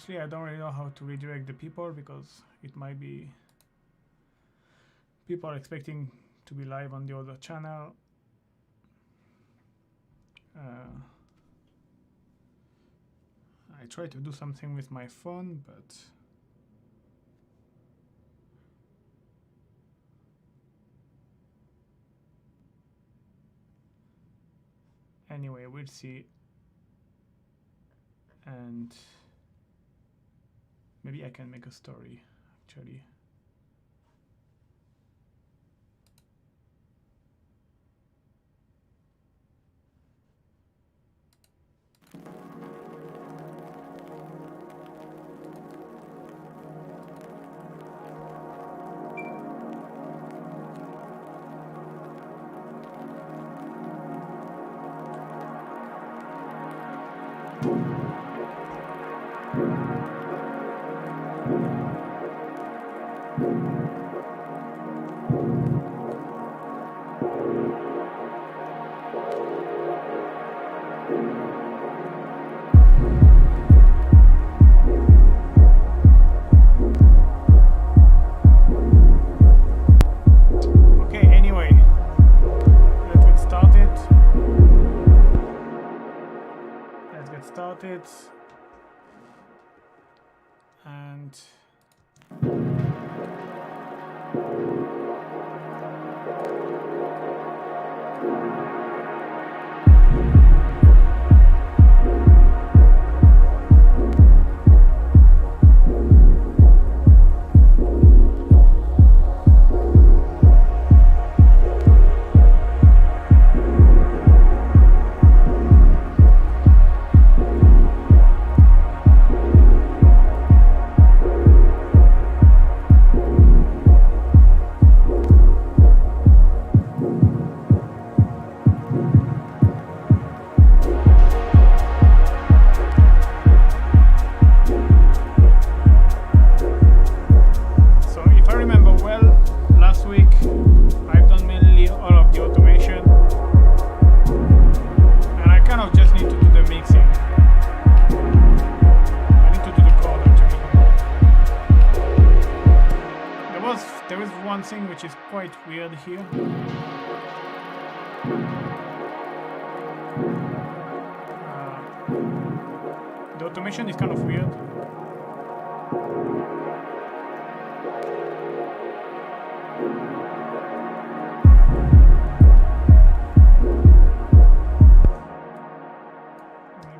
Honestly, I don't really know how to redirect the people because it might be people are expecting to be live on the other channel. I try to do something with my phone, but anyway, we'll see. And maybe I can make a story actually. And which is quite weird here. The automation is kind of weird.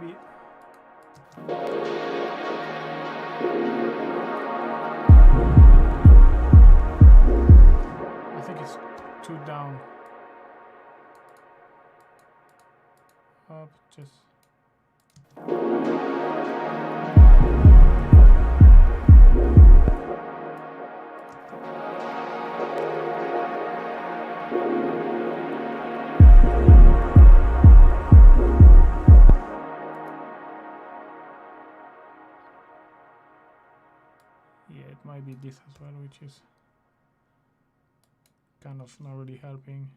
Maybe. Two down, up, just yeah, it might be this as well, which is kind of not really helping.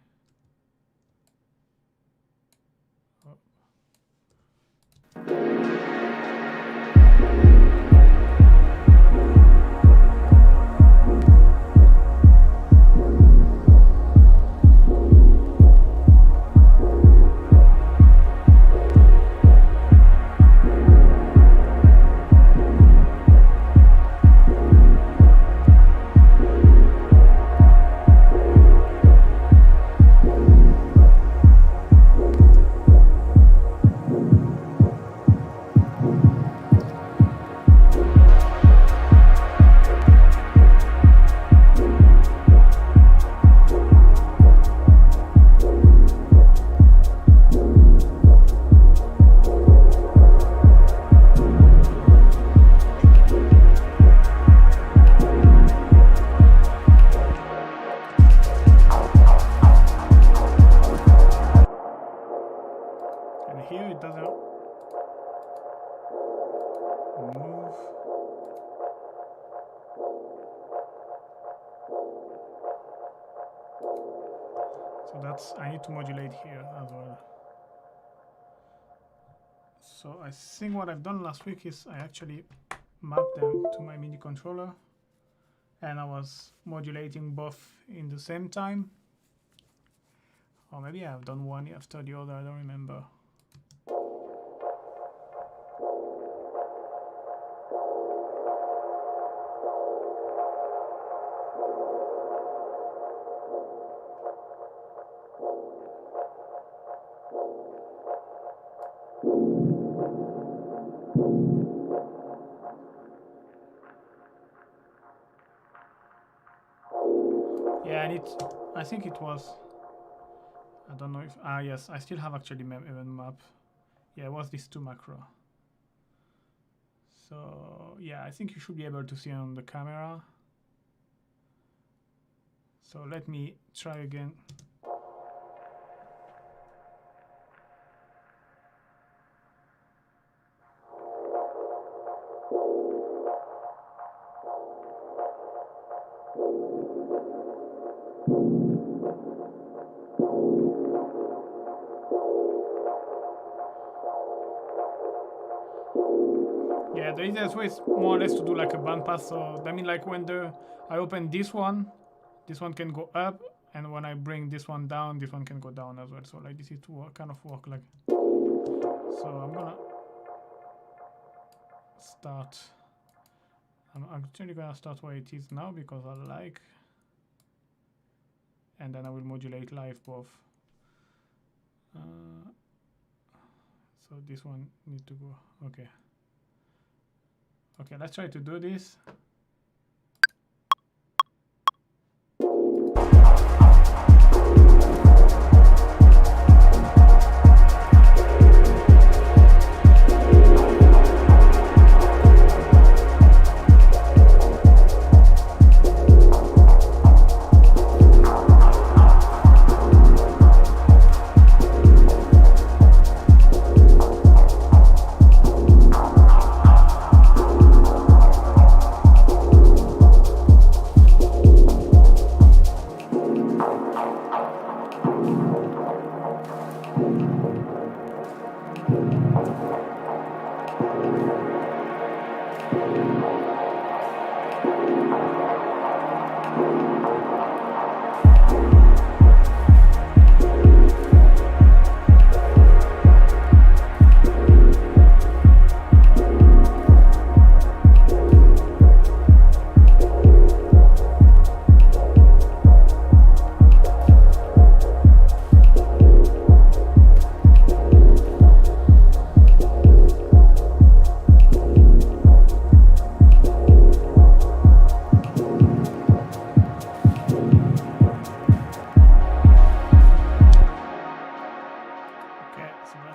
So that's, I need to modulate here as well. So I think what I've done last week is I actually map them to my MIDI controller, and I was modulating both in the same time. Or maybe I've done one after the other, I don't remember. Yeah, and I think it was, I don't know if, yes, I still have actually even map. Yeah, it was these two macro. So yeah, I think you should be able to see on the camera. So let me try again. Yeah, the easiest way is more or less to do like a bandpass. So I mean, like when I open this one can go up, and when I bring this one down, this one can go down as well. So like this is to kind of work like. So I'm gonna start. I'm actually gonna start where it is now because I like, and then I will modulate live both. So this one need to go. Okay. Okay, let's try to do this.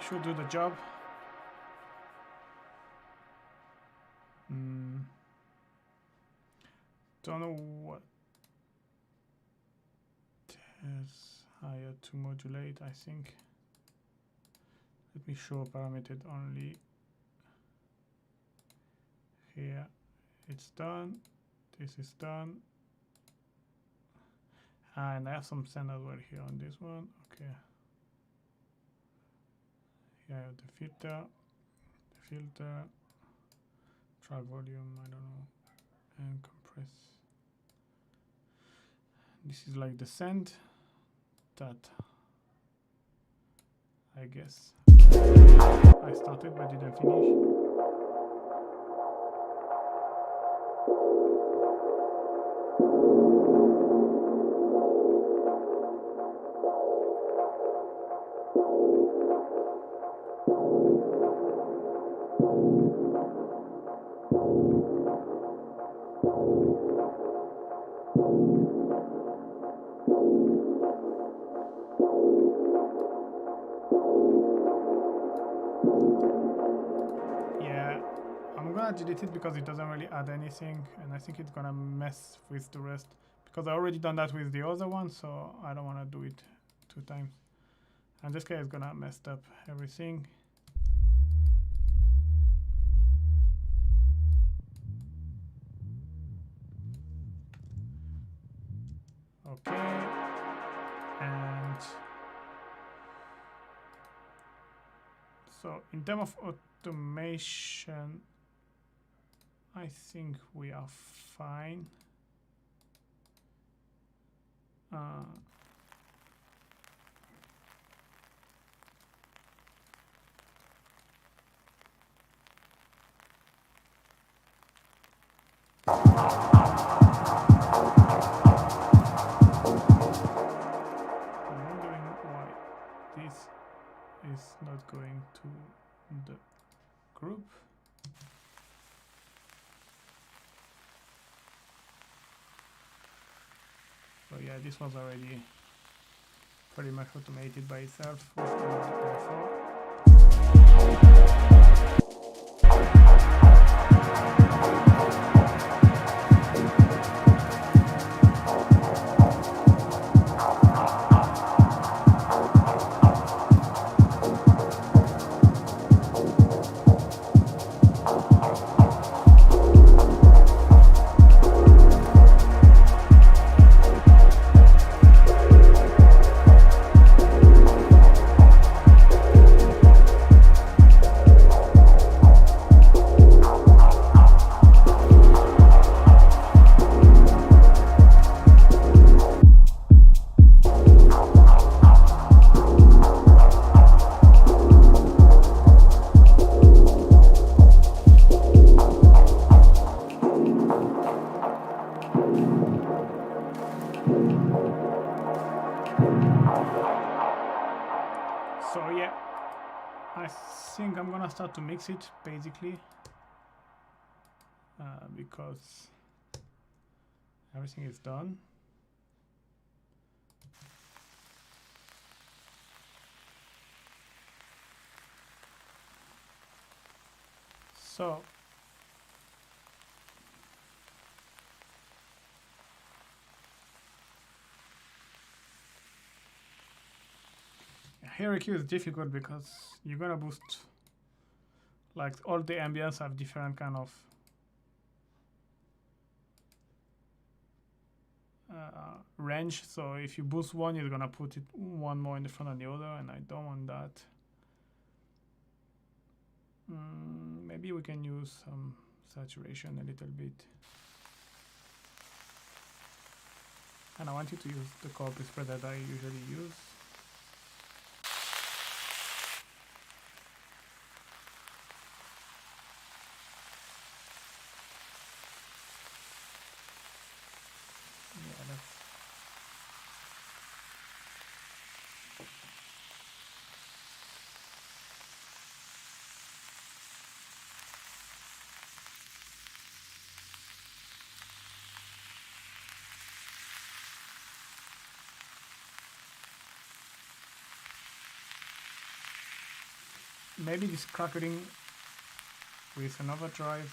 Should do the job. Don't know what is higher to modulate, I think. Let me show parametered only. Here it's done. This is done. And I have some send as well here on this one. Okay. Here I have the filter, track volume, I don't know, and compress. This is like the send that I guess I started but didn't finish. Delete it because it doesn't really add anything, and I think it's gonna mess with the rest because I already done that with the other one, so I don't want to do it 2 times, and this guy is gonna mess up everything. Okay, and so in terms of automation, I think we are fine. I'm wondering why this is not going to the group. So yeah, this was already pretty much automated by itself with before. So yeah, I think I'm gonna start to mix it basically because everything is done. So hierarchy is difficult because you're gonna boost, like, all the ambience have different kind of range. So if you boost one, you're gonna put it one more in the front of the other, and I don't want that. Maybe we can use some saturation a little bit. And I want you to use the copy spread that I usually use. Yeah, that's maybe this crackling with an overdrive.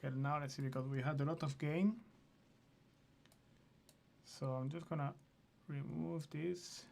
Okay, now let's see, because we had a lot of gain. So I'm just gonna remove this.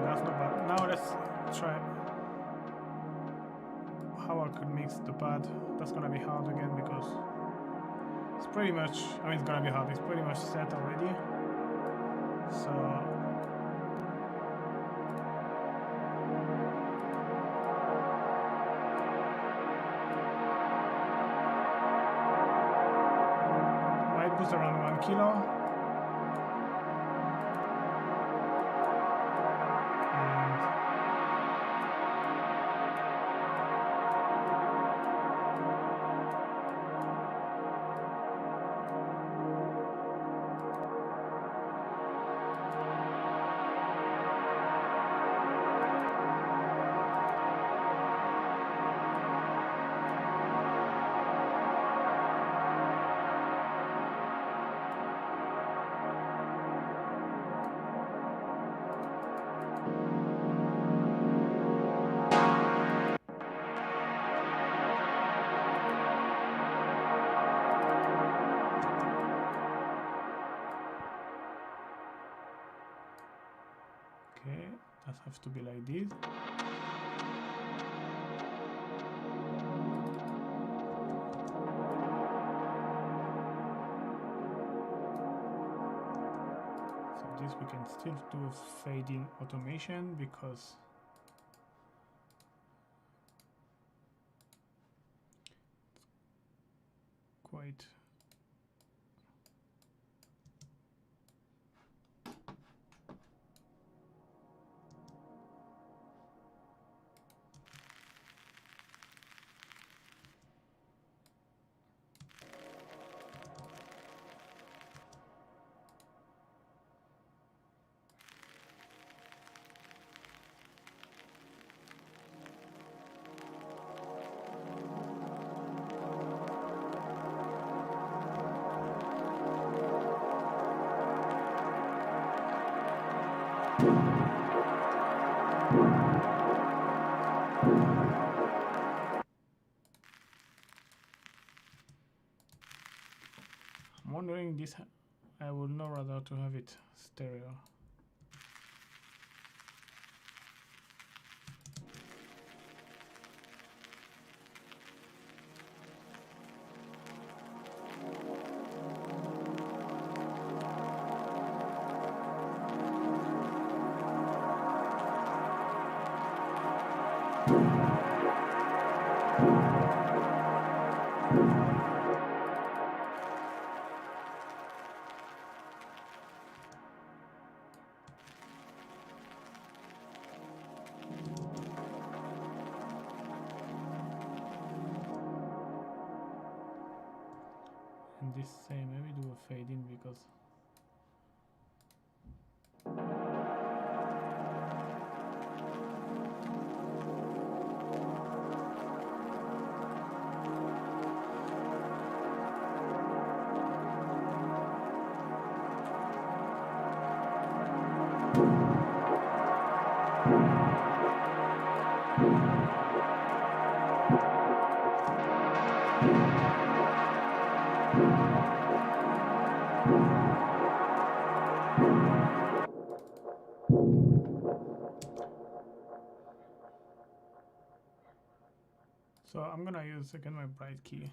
That's not bad. Now let's try how I could mix the pad. That's gonna be hard again because it's pretty much, I mean it's gonna be hard, it's pretty much set already. So might boost around 1 kilo. Okay, that has to be like this. So this we can still do a fade-in automation because it's quite I'm wondering this, I would not rather to have it stereo. And this same, maybe do a fade in because so I'm gonna use again my bright key.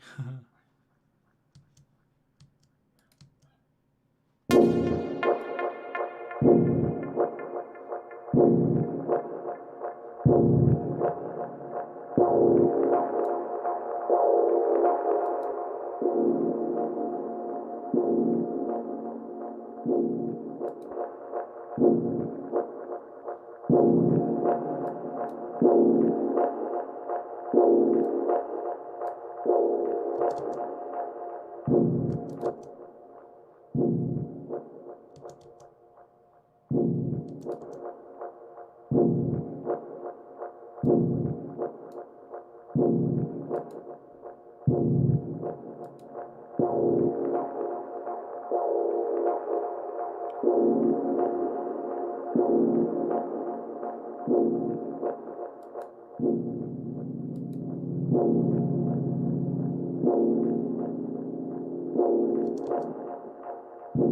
Why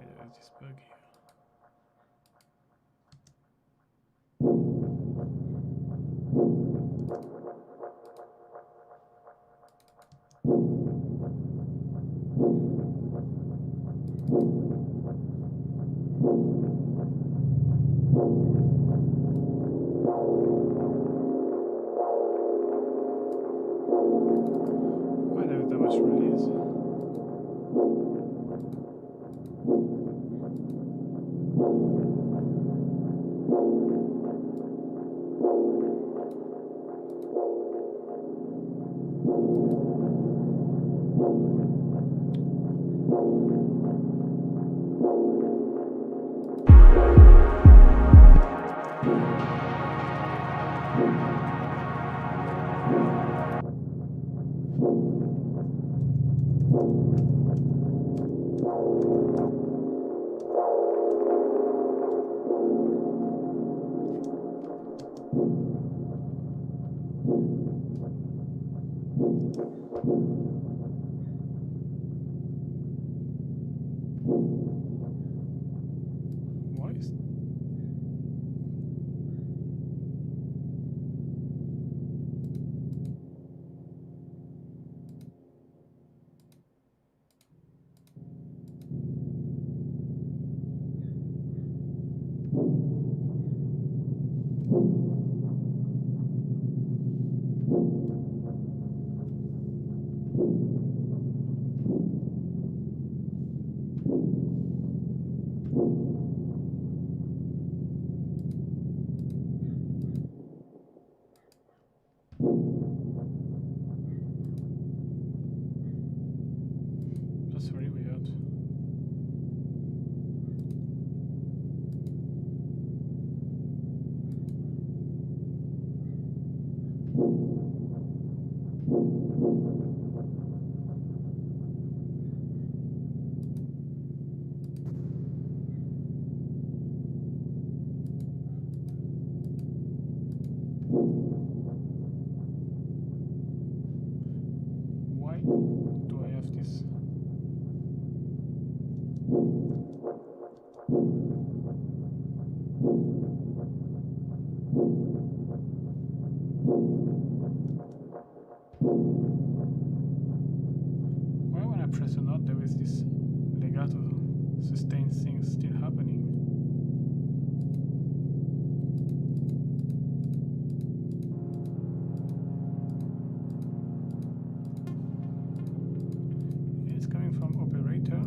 there is this bug here? Why there is that much release? Why is that's very weird. Why do I have this? Why when I press a note there is this legato sustain thing still happening? It's coming from operator.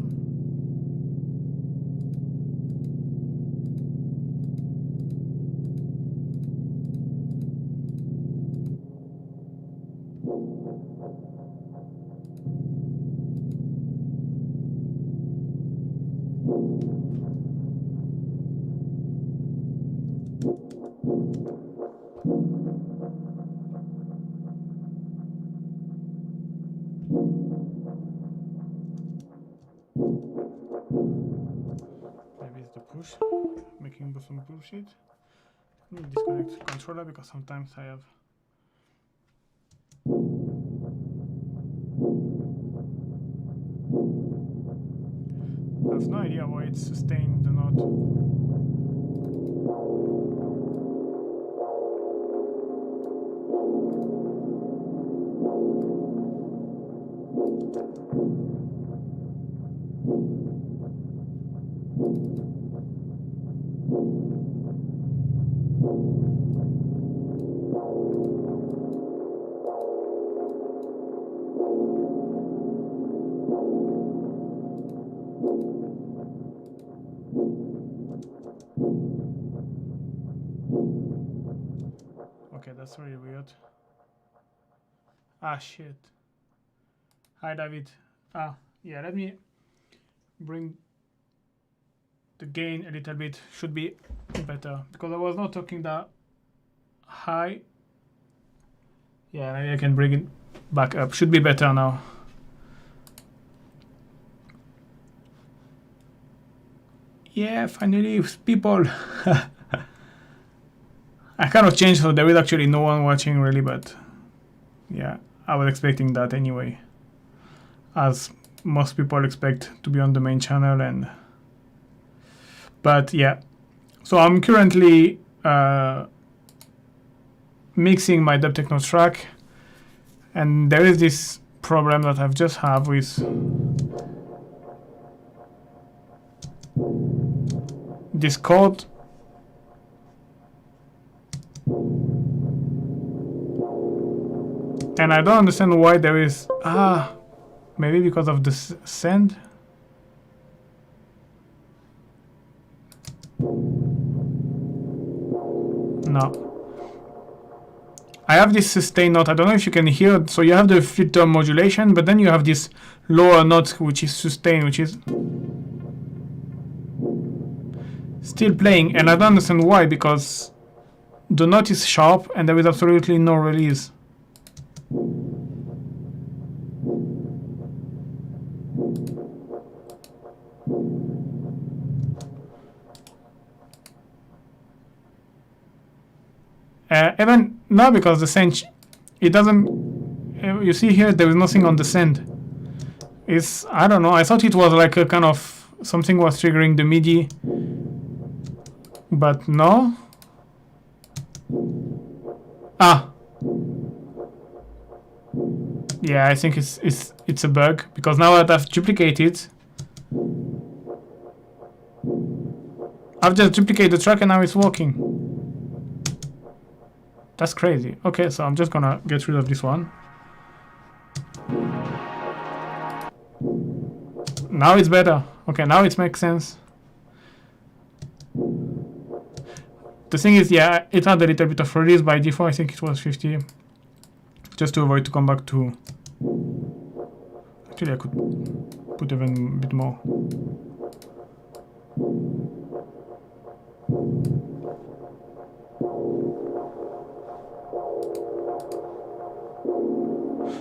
Maybe it's the push, making some bullshit. Let me disconnect the controller because sometimes I have. I have no idea why it's sustained the note. Okay, that's really weird. Ah, shit. Hi, David. Ah, yeah, let me bring the gain a little bit. Should be better because I was not talking that high. Yeah, maybe I can bring it back up. Should be better now. Yeah, finally, people. I cannot change, so there is actually no one watching really, but yeah, I was expecting that anyway, as most people expect to be on the main channel. And but yeah, so I'm currently mixing my dub techno track, and there is this problem that I've just have with this chord. And I don't understand why there is, maybe because of the send. No. I have this sustain note, I don't know if you can hear it. So you have the filter modulation, but then you have this lower note, which is sustain, which is still playing. And I don't understand why, because the note is sharp and there is absolutely no release. Even no, because the send, it doesn't, you see here there is nothing on the send. It's, I don't know, I thought it was like a kind of something was triggering the MIDI, but no. Yeah, I think it's a bug, because now that I've duplicated, I've just duplicated the track and now it's working. That's crazy. Okay, so I'm just gonna get rid of this one. Now it's better. Okay, now it makes sense. The thing is, yeah, it had a little bit of release by default. I think it was 50. Just to avoid to come back to... Actually, I could put even a bit more.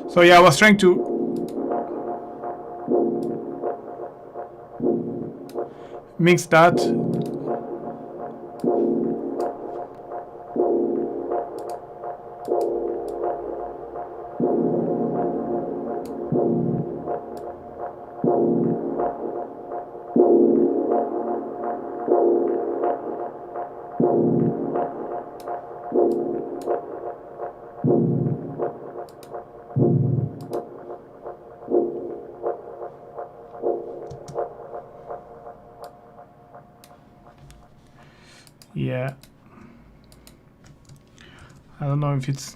So yeah, I was trying to mix that. Yeah, I don't know if it's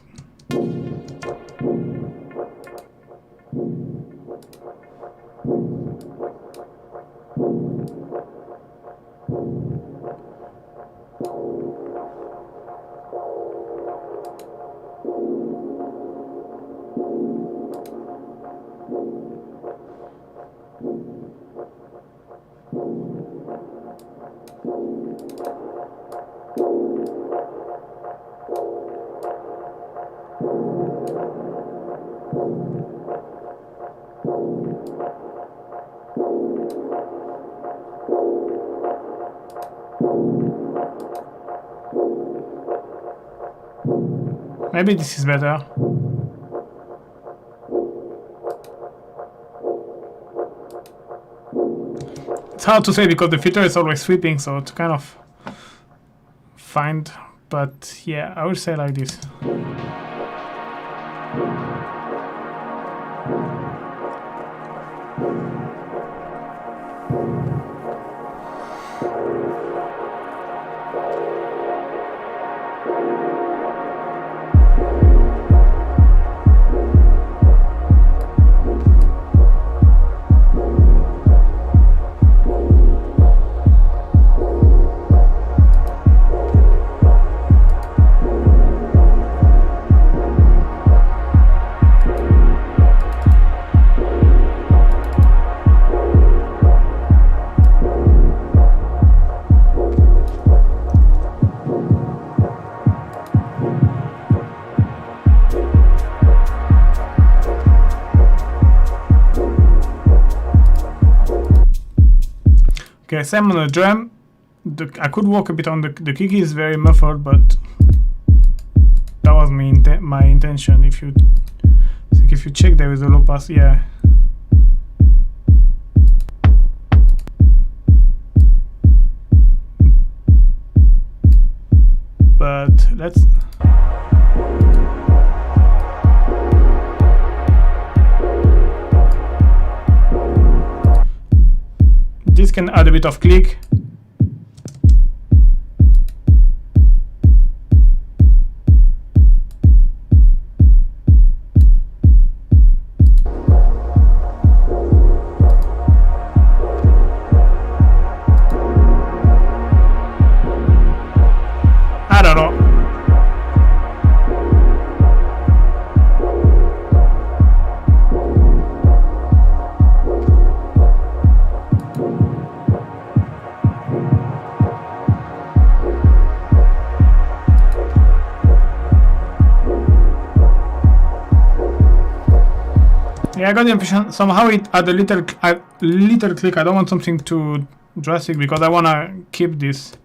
maybe this is better. It's hard to say because the filter is always sweeping, so it's kind of find, but yeah, I would say like this. Okay, same on the drum. I could work a bit on the kick is very muffled, but that was my intention. If you So if you check, there is a low pass, yeah. But let's... This can add a bit of click. I don't know. Yeah, I got the impression somehow it had a little click. I don't want something too drastic because I want to keep this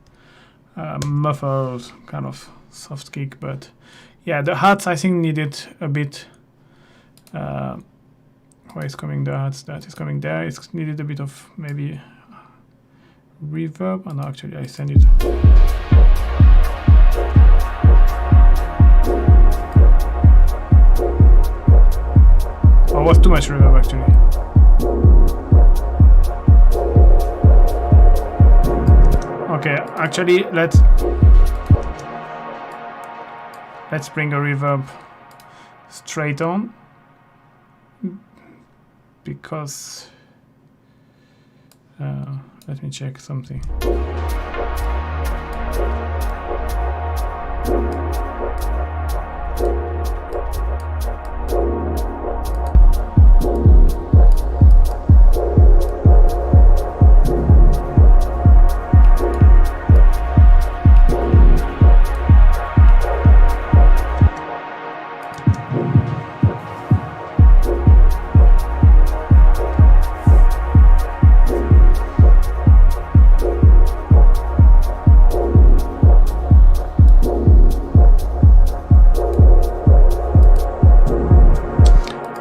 muffled kind of soft kick. But yeah, the hats I think needed a bit. Where is coming the hats? That is coming there. It's needed a bit of maybe reverb. Oh no, actually I send it. Oh, was too much reverb actually. Okay, actually let's bring a reverb straight on because let me check something.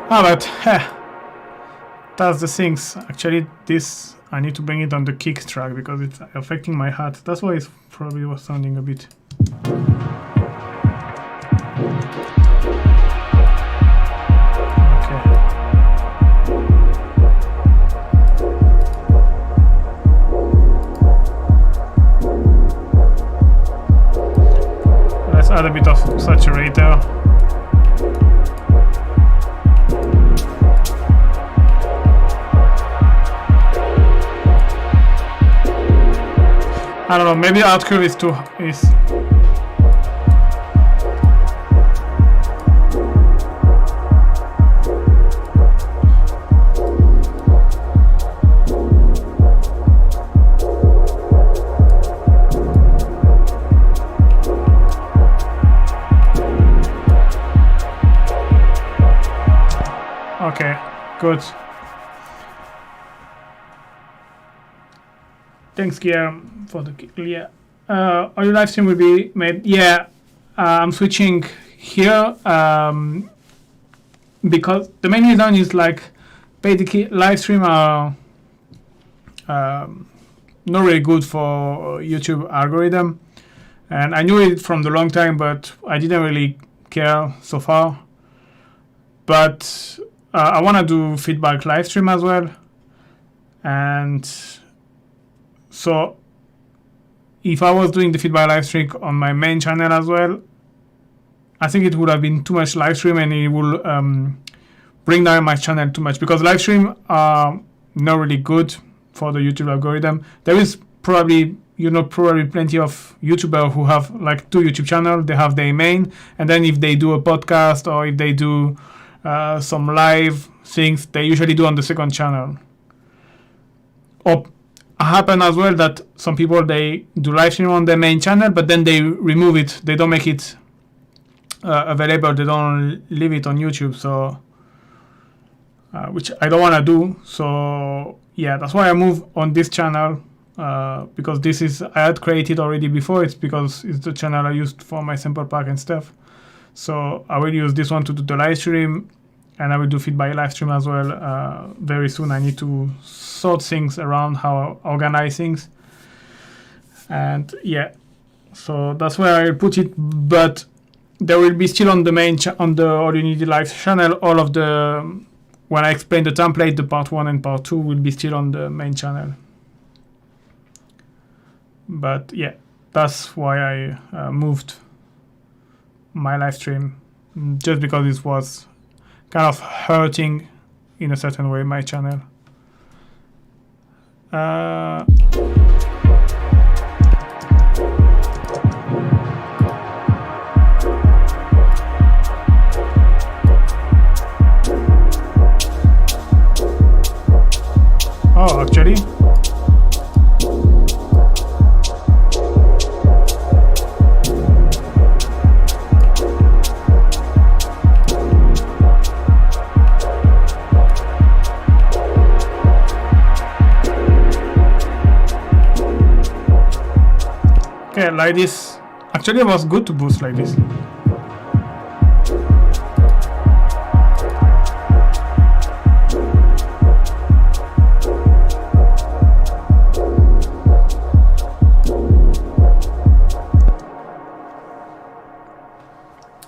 But that's the things. Actually, this I need to bring it on the kick track because it's affecting my hat. That's why it probably was sounding a bit. Okay. Let's add a bit of saturator. I don't know, maybe out curve is too is. Okay, good. Thanks, Guillaume, for the clear. Audio live stream will be made. Yeah, I'm switching here because the main reason is like basically live stream are not really good for YouTube algorithm, and I knew it from the long time, but I didn't really care so far. But I want to do feedback live stream as well, and so if I was doing the feedback live stream on my main channel as well, I think it would have been too much live stream and it will bring down my channel too much because live stream are not really good for the YouTube algorithm. There is probably plenty of YouTubers who have like 2 YouTube channels. They have their main, and then if they do a podcast or if they do some live things, they usually do on the second channel. Or happen as well that some people, they do live stream on their main channel, but then they remove it. They don't make it available. They don't leave it on YouTube. So, which I don't want to do. So yeah, that's why I move on this channel because this is I had created already before. It's because it's the channel I used for my sample pack and stuff. So I will use this one to do the live stream, and I will do feed by LiveStream as well very soon. I need to sort things around, how I organize things, and yeah, so that's where I'll put it. But there will be still on the main on the Audio Unity Live channel, all of the when I explain the template, the part 1 and part 2 will be still on the main channel. But yeah, that's why I moved my live stream, just because it was kind of hurting in a certain way my channel. Oh, actually, okay, like this. Actually, it was good to boost like this.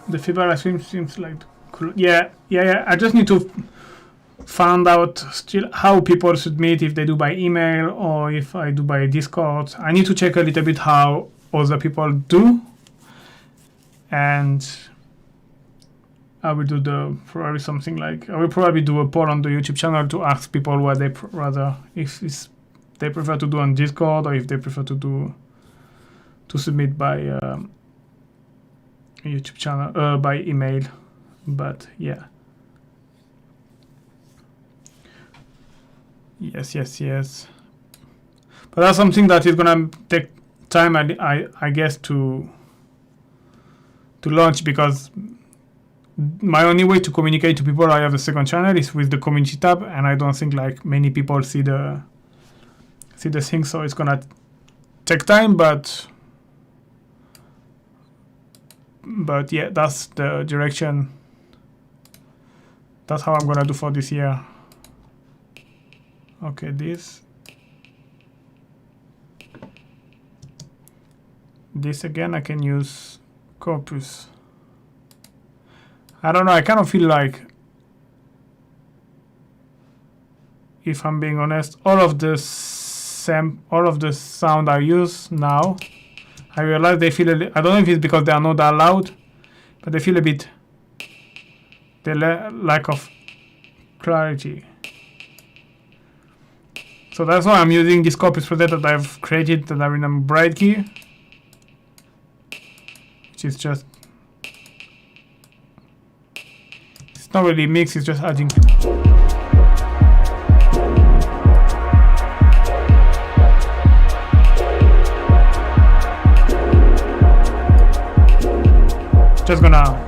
The feedback live stream seems like cool. Yeah. I just need to find out still how people submit, if they do by email or if I do by Discord. I need to check a little bit how other people do, and I will do probably something like, I will probably do a poll on the YouTube channel to ask people what they rather, if they prefer to do on Discord or if they prefer to submit by YouTube channel by email. But yeah, yes. But that's something that is gonna take time, I guess, to launch, because my only way to communicate to people I have a second channel is with the community tab, and I don't think like many people see the thing, so it's gonna take time, but yeah, that's the direction. That's how I'm gonna do for this year. Okay, this again, I can use Corpus. I don't know, I kind of feel like, if I'm being honest, all of the sound I use now, I realize they feel I don't know if it's because they are not that loud, but they feel a bit the lack of clarity. So that's why I'm using this Corpus project that I've created, that I'm in a bright key, which is just, it's not really mixed, it's just adding. Just gonna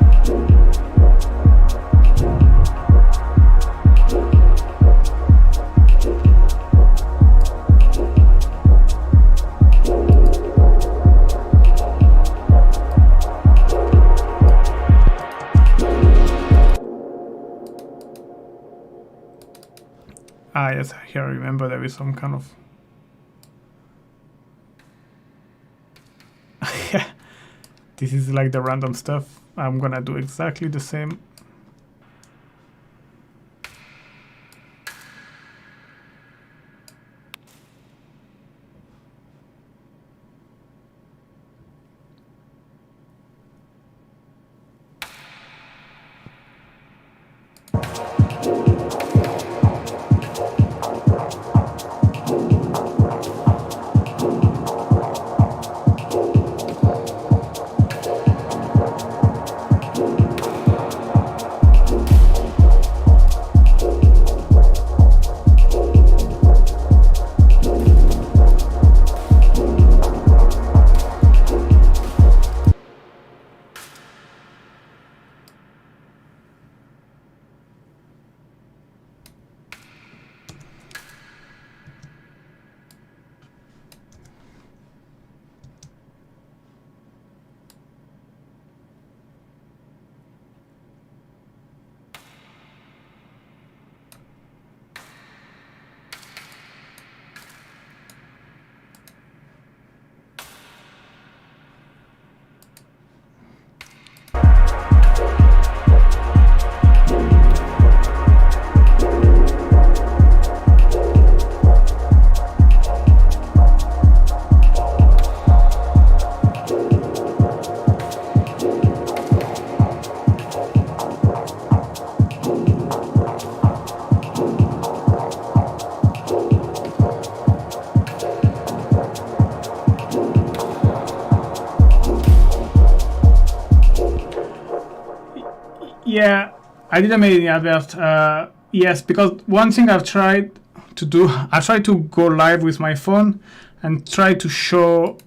yes, here I remember there is some kind of this is like the random stuff. I'm gonna do exactly the same. Yeah, I didn't make any advert. Yes, because one thing I've tried to do, I tried to go live with my phone and try to show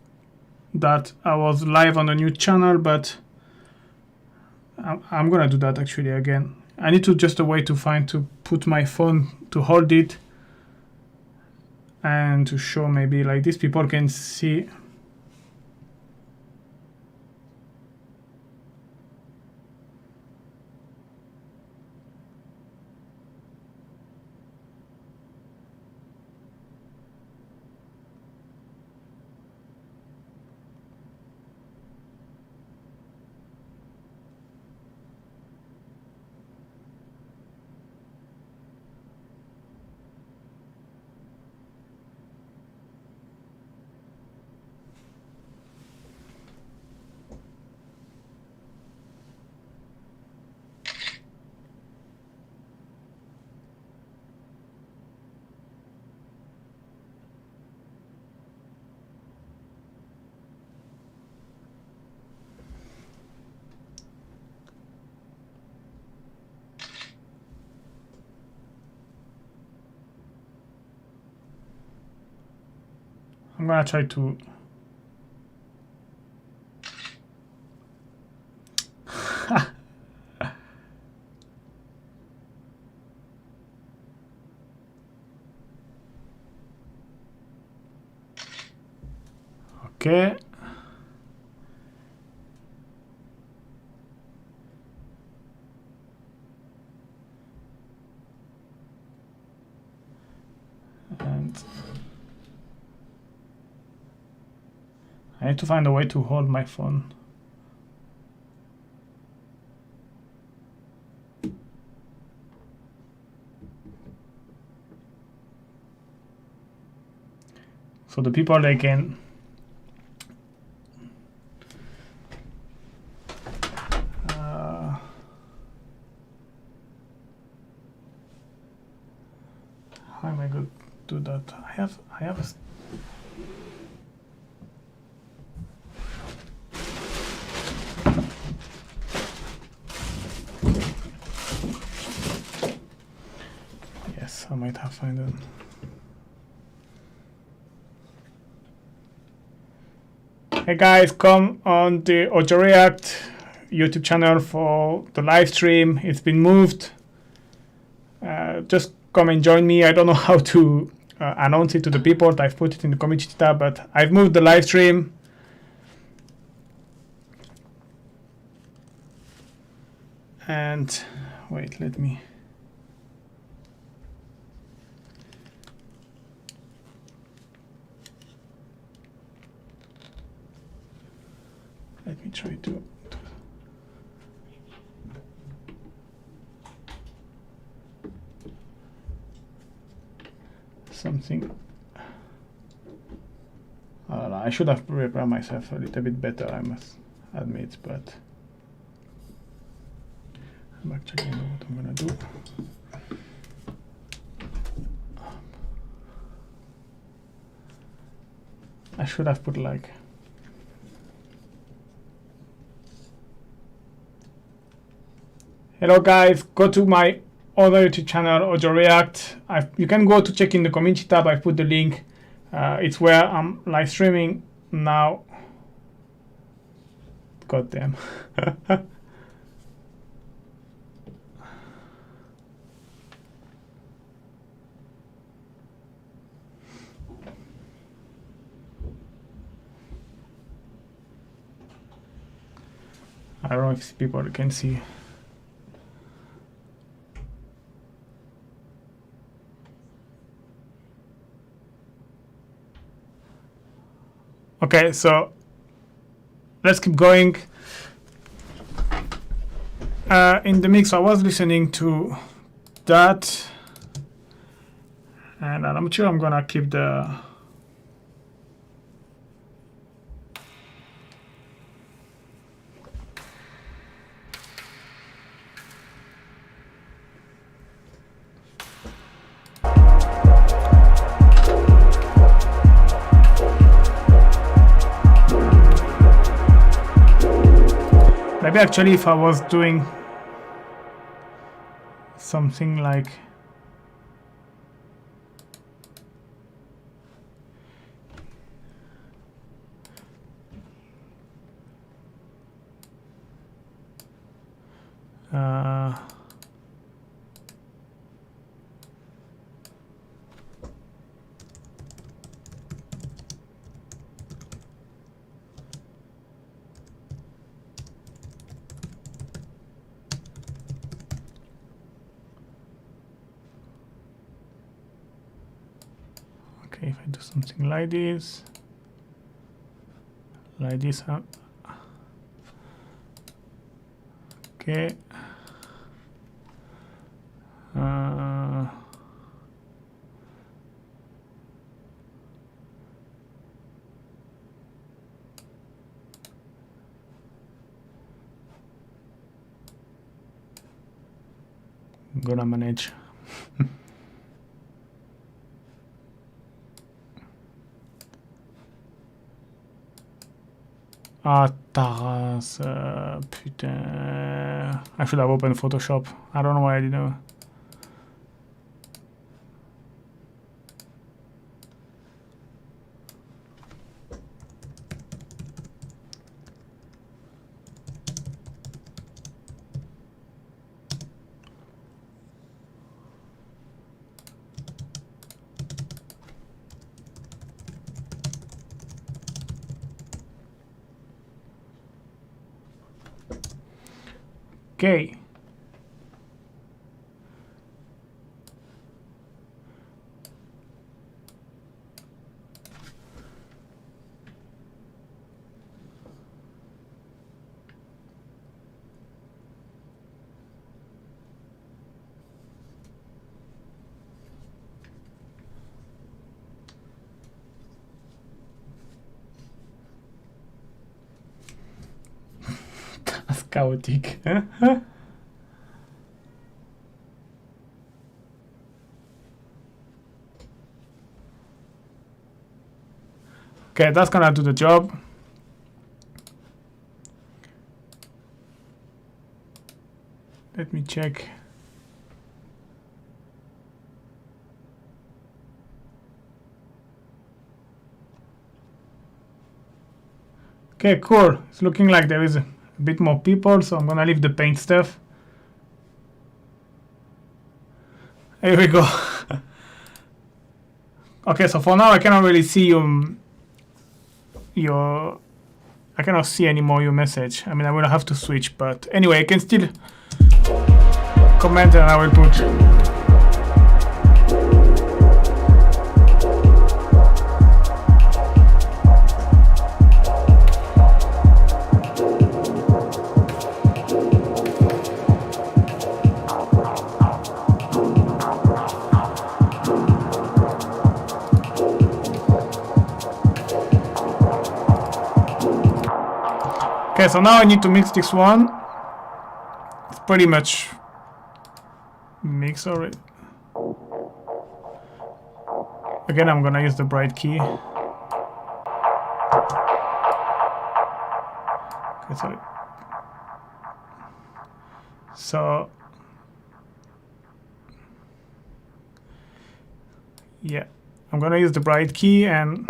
that I was live on a new channel, but I'm gonna do that actually again. I need to just a way to find to put my phone to hold it and to show maybe like this people can see. I'm gonna try to okay. And I need to find a way to hold my phone. So the people they can how am I going to do that? I have a yes, I might have found it. Hey guys, come on the Audioreakt YouTube channel for the live stream. It's been moved. Just come and join me. I don't know how to announce it to the people. I've put it in the community tab, but I've moved the live stream. And wait, let me try to something. I don't know, I should have prepared myself a little bit better, I must admit, but I'm actually know what I'm gonna do. I should have put like hello guys, go to my other YouTube channel, Audioreakt. You can go to check in the community tab. I put the link. It's where I'm live streaming now. God damn. I don't know if people can see. Okay, so let's keep going. In the mix, I was listening to that, and I'm sure I'm gonna keep the maybe actually if I was doing something like okay, if I do something like this, okay. Gonna manage. Ah, Taras, putain. I should have opened Photoshop. I don't know why I didn't. Okay. That's chaotic. Okay, that's gonna do the job. Let me check. Okay, cool. It's looking like there is a bit more people, so I'm gonna leave the paint stuff. Here we go. Okay, so for now I cannot really see I cannot see anymore your message. I mean, I will have to switch, but anyway, I can still comment and I will put. Okay, so now I need to mix this one. It's pretty much mixed already. Again, I'm gonna use the bright key. Okay, sorry. So yeah, I'm gonna use the bright key and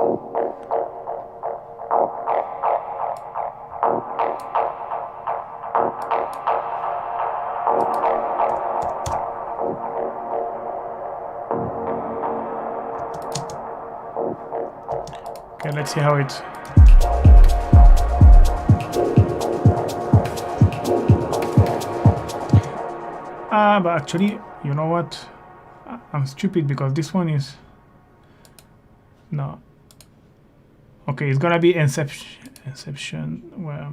okay, let's see how it. But actually, you know what? I'm stupid because this one is no. Okay, it's gonna be Inception where.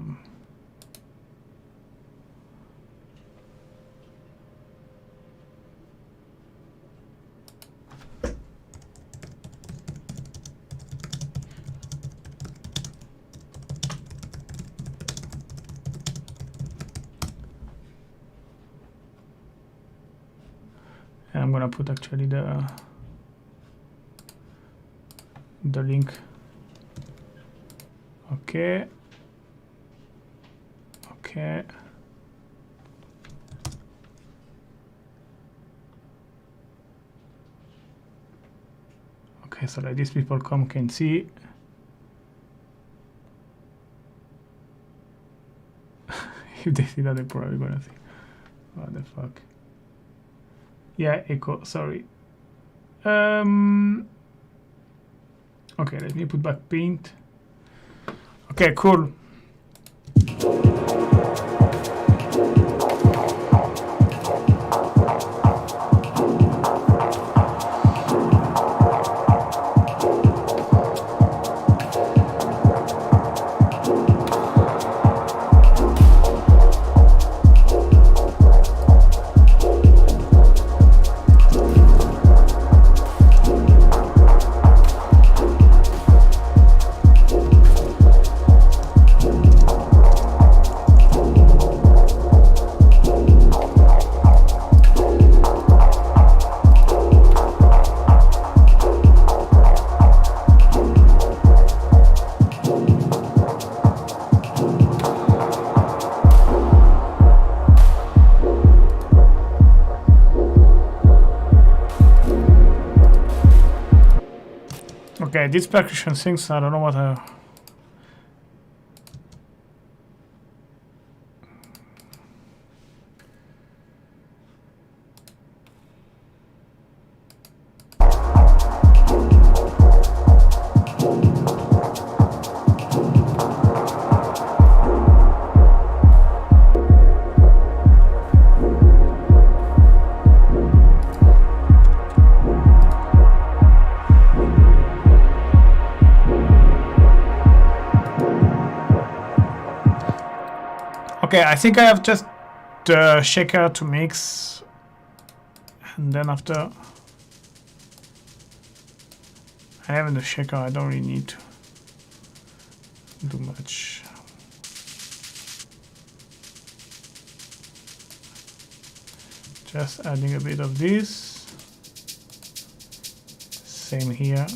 And I'm gonna put actually the link. Okay. Okay. Okay, so like these people can see. If they see that, they're probably gonna think, what the fuck. Yeah, echo, sorry. Okay, let me put back paint. Okay, cool. Okay, these percussion things, I don't know what I... Okay, I think I have just the shaker to mix, and then after I have the shaker, I don't really need to do much. Just adding a bit of this. Same here.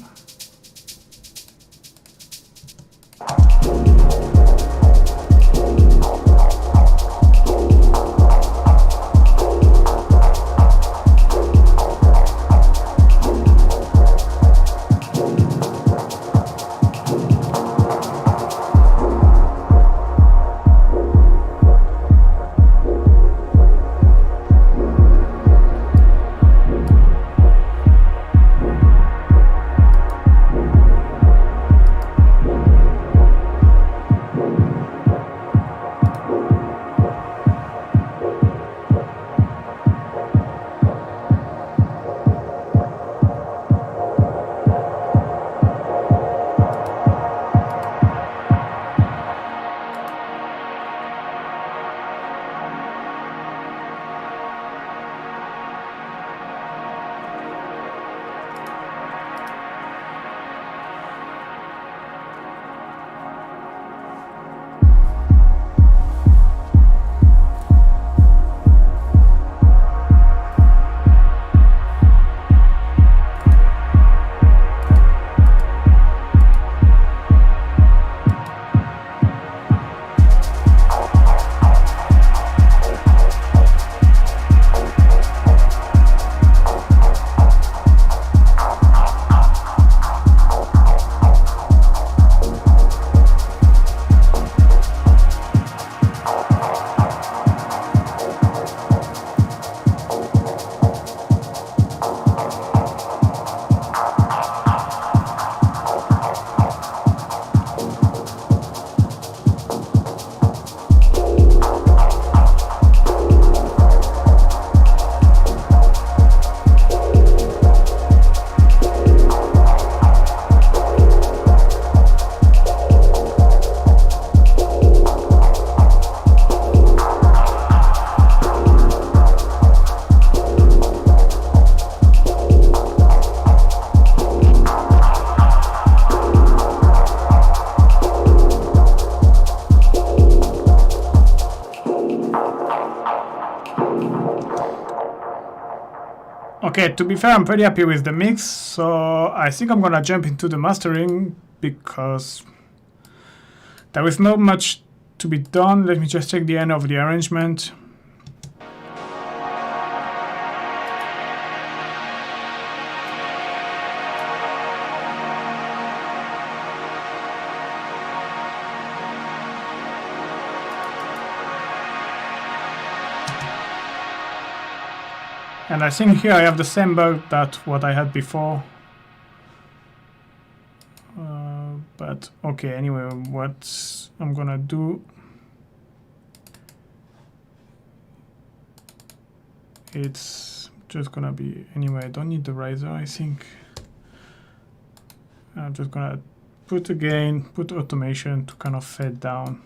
Okay, to be fair, I'm pretty happy with the mix, so I think I'm gonna jump into the mastering because there is not much to be done. Let me just check the end of the arrangement. And I think here I have the same bug that what I had before. But okay, anyway, what I'm gonna do, it's just gonna be, anyway, I don't need the riser, I think. I'm just gonna put a gain, put automation to kind of fade down.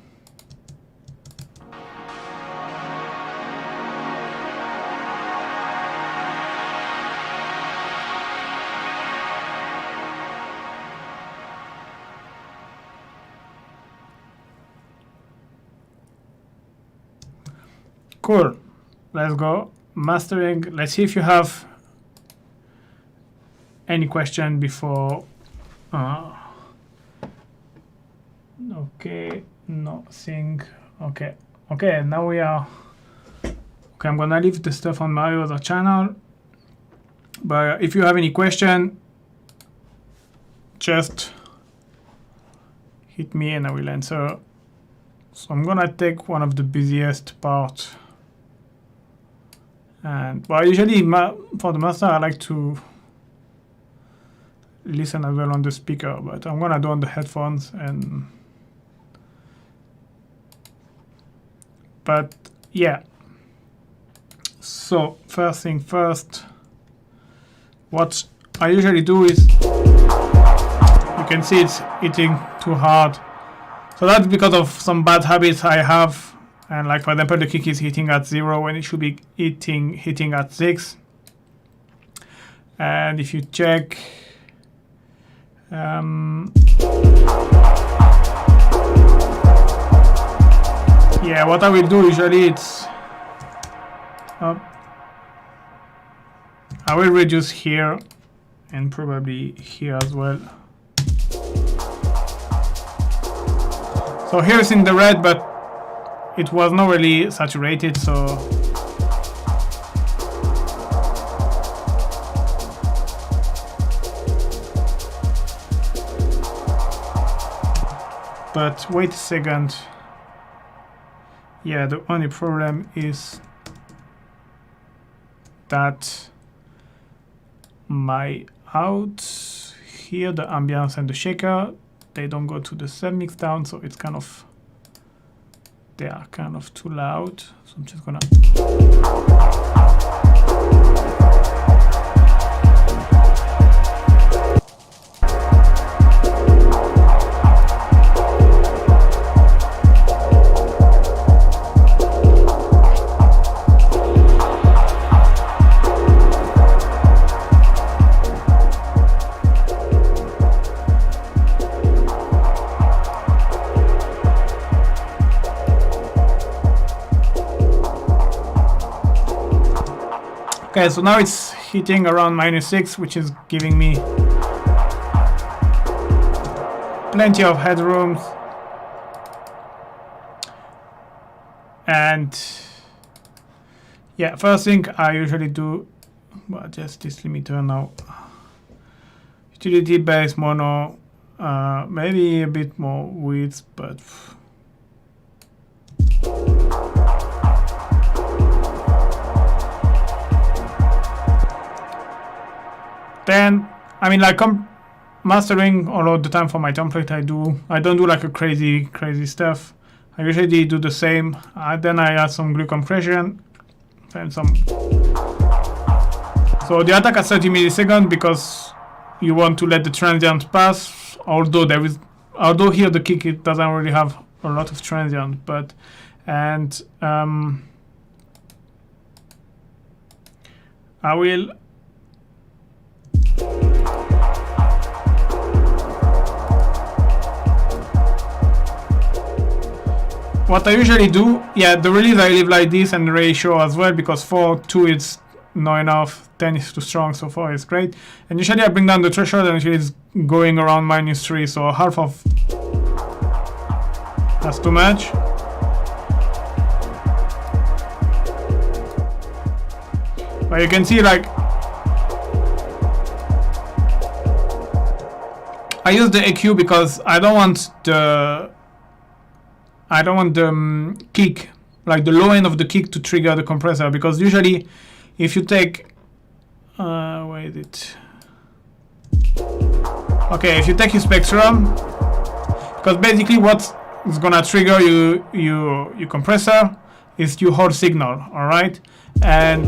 Cool. Let's go. Mastering. Let's see if you have any question before. Okay. Nothing. Okay. Okay. Now we are. Okay. I'm gonna leave the stuff on my other channel. But if you have any question, just hit me and I will answer. So I'm gonna take one of the busiest parts. And well, usually for the master, I like to listen as well on the speaker, but I'm gonna do on the headphones. And but yeah. So first thing first, what I usually do is, you can see it's hitting too hard. So that's because of some bad habits I have. And like, for example, the kick is hitting at 0 when it should be hitting at 6. And if you check, yeah, what I will do usually, it's I will reduce here and probably here as well. So here it's in the red, but it was not really saturated, so but wait a second. Yeah, the only problem is that my out here, the ambience and the shaker, they don't go to the sub-mix down, so it's kind of, they are kind of too loud. So I'm just gonna okay, so now it's hitting around -6, which is giving me plenty of headroom. And yeah, first thing I usually do, well, just this limiter now. Utility based mono, maybe a bit more width, but then, I mean, like, I'm mastering all of the time for my template. I don't do like a crazy stuff. I usually do the same. Then I add some glue compression and some. So the attack at 30 milliseconds because you want to let the transient pass. Although here the kick, it doesn't really have a lot of transient, but I will. What I usually do, yeah, the release I leave like this and the ratio as well, because 4:2 is not enough, 10 is too strong, so 4 is great. And usually I bring down the threshold and usually it's going around -3, so half of that's too much. But you can see, like, I use the EQ because I don't want the kick, like the low end of the kick, to trigger the compressor, because usually if you take Where is it? Okay, if you take your spectrum, because basically what's gonna trigger your compressor is your whole signal, all right? And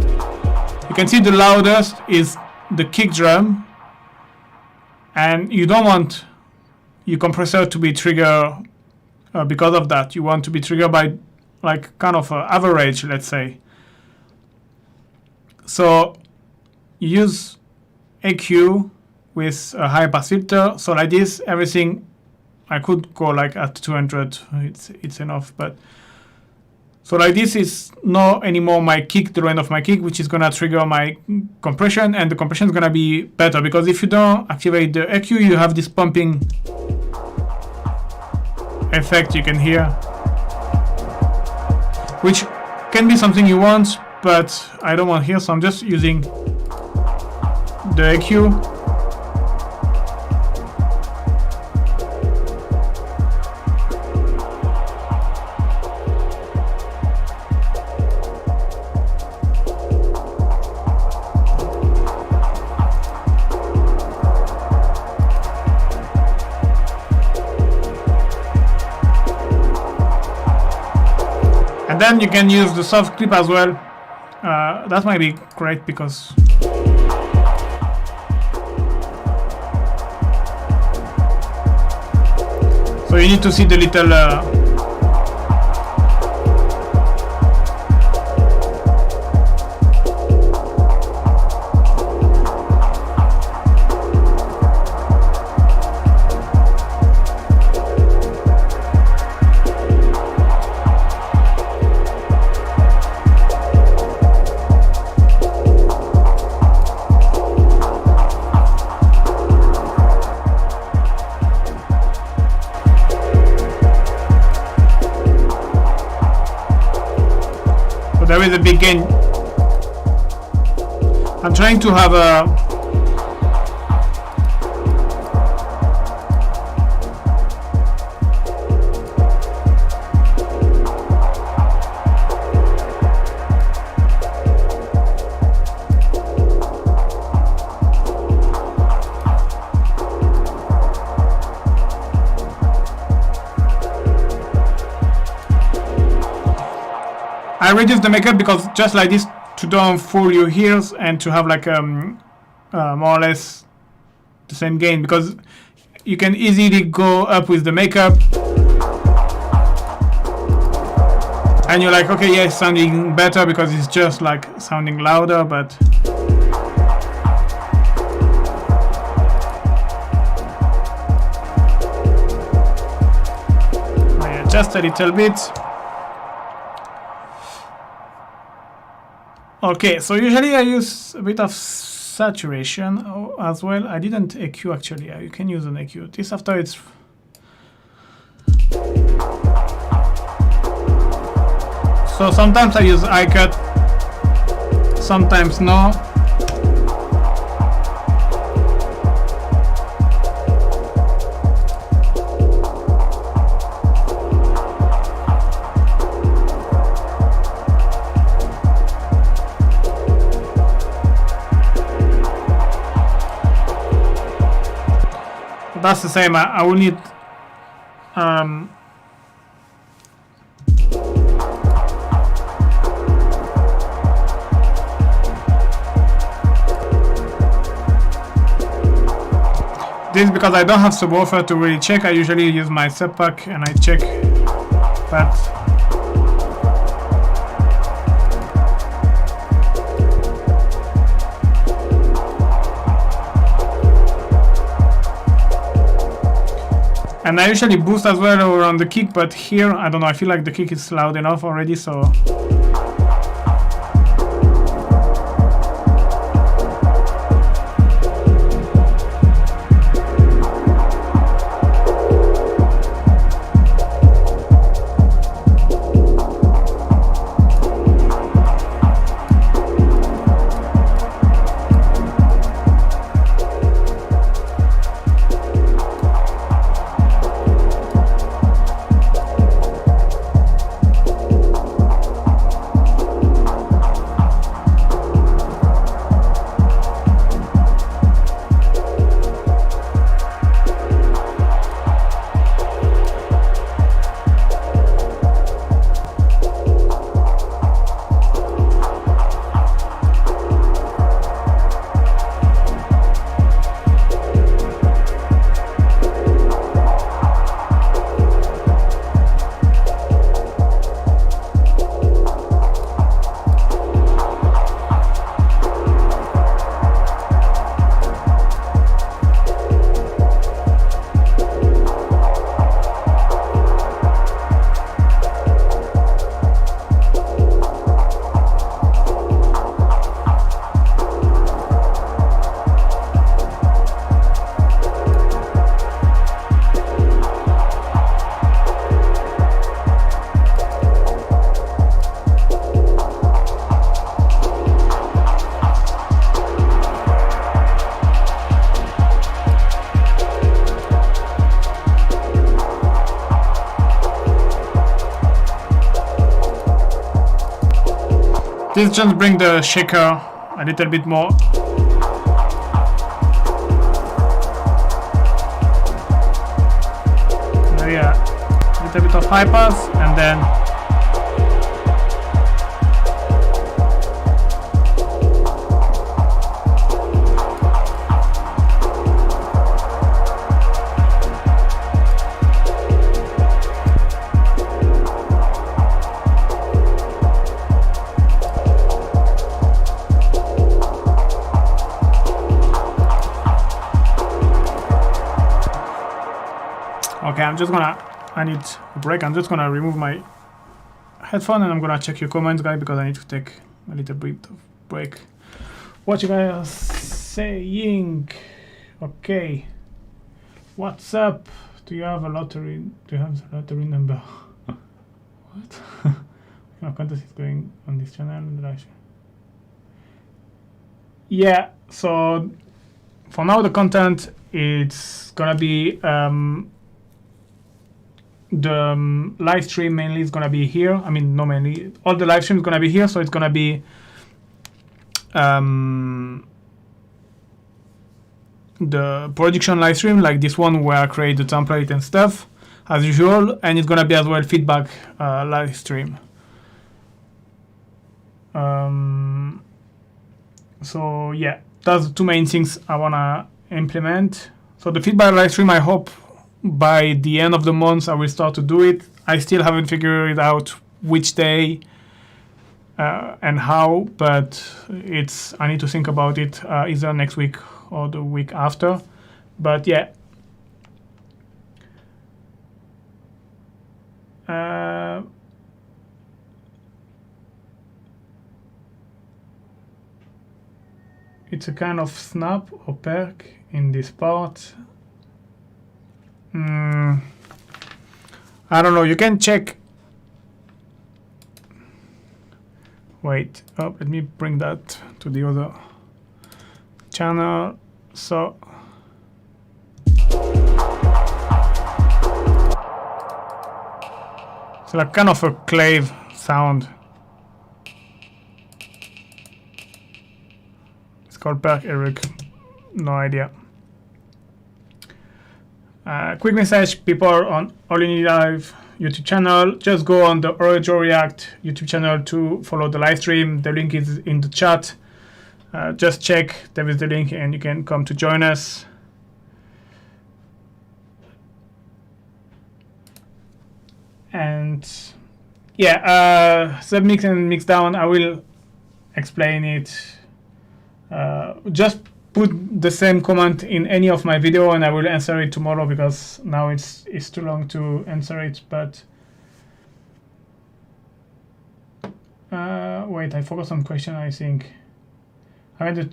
you can see the loudest is the kick drum, and you don't want your compressor to be triggered because of that. You want to be triggered by like kind of average, let's say. So use EQ with a high pass filter. So like this, everything I could go like at 200. It's enough, but so like this is not anymore my kick, the end of my kick, which is gonna trigger my compression, and the compression is gonna be better because if you don't activate the EQ, you have this pumping effect you can hear, which can be something you want, but I don't want here, so I'm just using the EQ. Then you can use the soft clip as well. That might be great because so you need to see the little there is a big gain. I'm trying to have a I reduce the makeup because just like this to don't fool your ears and to have like more or less the same gain, because you can easily go up with the makeup and you're like, okay, yeah, it's sounding better because it's just like sounding louder, but yeah, just a little bit. Okay, so usually I use a bit of saturation as well. I didn't EQ actually. You can use an EQ. This after it's so sometimes I use high cut, sometimes no. That's the same. I will need this because I don't have subwoofer to really check. I usually use my sub pack and I check that. And I usually boost as well around the kick, but here, I don't know, I feel like the kick is loud enough already, so... Please just bring the shaker a little bit more. Yeah, a little bit of high pass, and then okay, I need a break. I'm just gonna remove my headphone and I'm gonna check your comments, guys, because I need to take a little bit of break. What you guys are saying? Okay. What's up? Do you have a lottery? Do you have the lottery number? What? No contest is going on this channel. Yeah, so for now the content, it's gonna be the live stream mainly is gonna be here. I mean, no mainly, all the live stream is gonna be here, so it's gonna be the production live stream, like this one where I create the template and stuff as usual, and it's gonna be as well feedback live stream. So yeah, that's the two main things I wanna implement. So the feedback live stream, I hope by the end of the month I will start to do it. I still haven't figured out which day and how, but I need to think about it either next week or the week after. But yeah, it's a kind of snap or perk in this part. I don't know, you can check. Wait, oh, let me bring that to the other channel. So it's like kind of a clave sound. It's called Perk Eric, no idea. Quick message, people on All You Need Live YouTube channel, just go on the Audioreakt YouTube channel to follow the live stream. The link is in the chat. Just check, there is the link and you can come to join us. And yeah, submix and mix down, I will explain it. Just put the same comment in any of my video and I will answer it tomorrow, because now it's too long to answer it. But wait, I forgot some question. I think I made a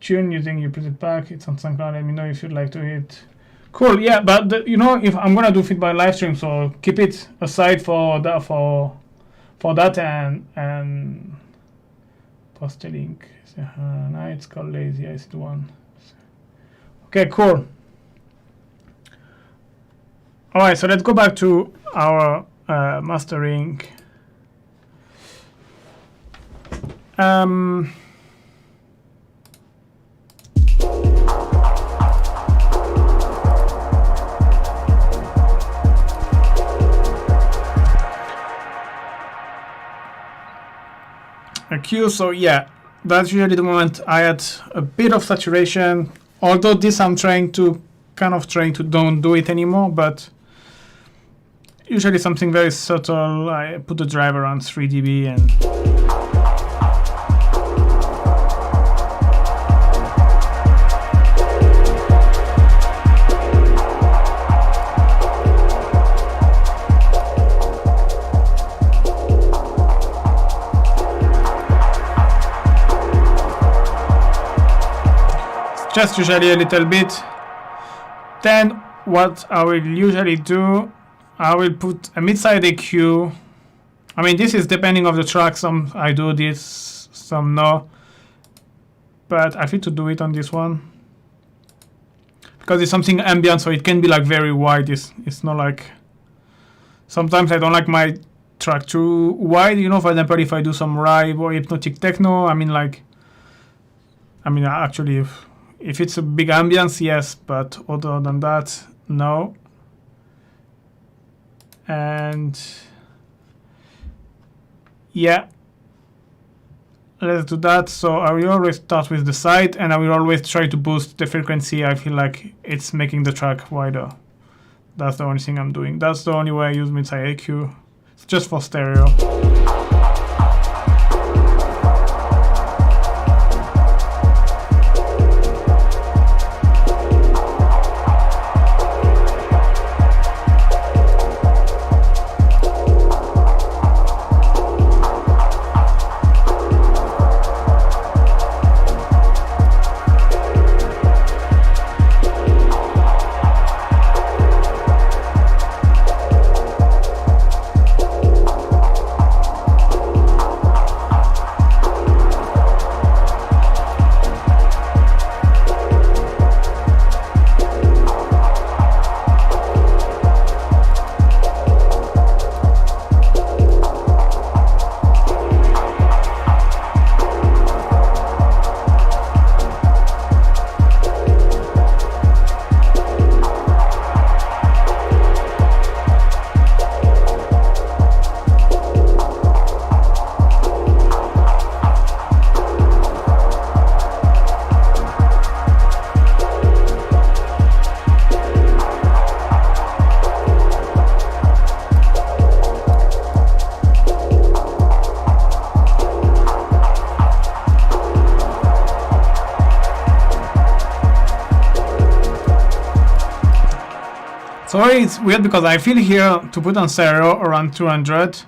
tune using you put it back. It's on SoundCloud. Let me know if you'd like to hit. Cool. Yeah, but you know, if I'm gonna do feedback live stream, so keep it aside for that and post the link. No, it's called lazy. I see the one. Okay, cool. All right, so let's go back to our mastering. A cue, so yeah. That's usually the moment I had a bit of saturation. Although this I'm trying to don't do it anymore, but usually something very subtle. I put the driver on 3 dB and just usually a little bit. Then what I will usually do, I will put a mid-side EQ. I mean, this is depending on the track. Some I do this, some no. But I feel to do it on this one because it's something ambient, so it can be like very wide. It's not like, sometimes I don't like my track too wide. You know, for example, if I do some rave or hypnotic techno, I mean, actually, if it's a big ambience, yes, but other than that, no. And yeah, let's do that. So I will always start with the side, and I will always try to boost the frequency. I feel like it's making the track wider. That's the only thing I'm doing. That's the only way I use mid-side EQ. It's just for stereo. Sorry, it's weird because I feel here to put on stereo around 200.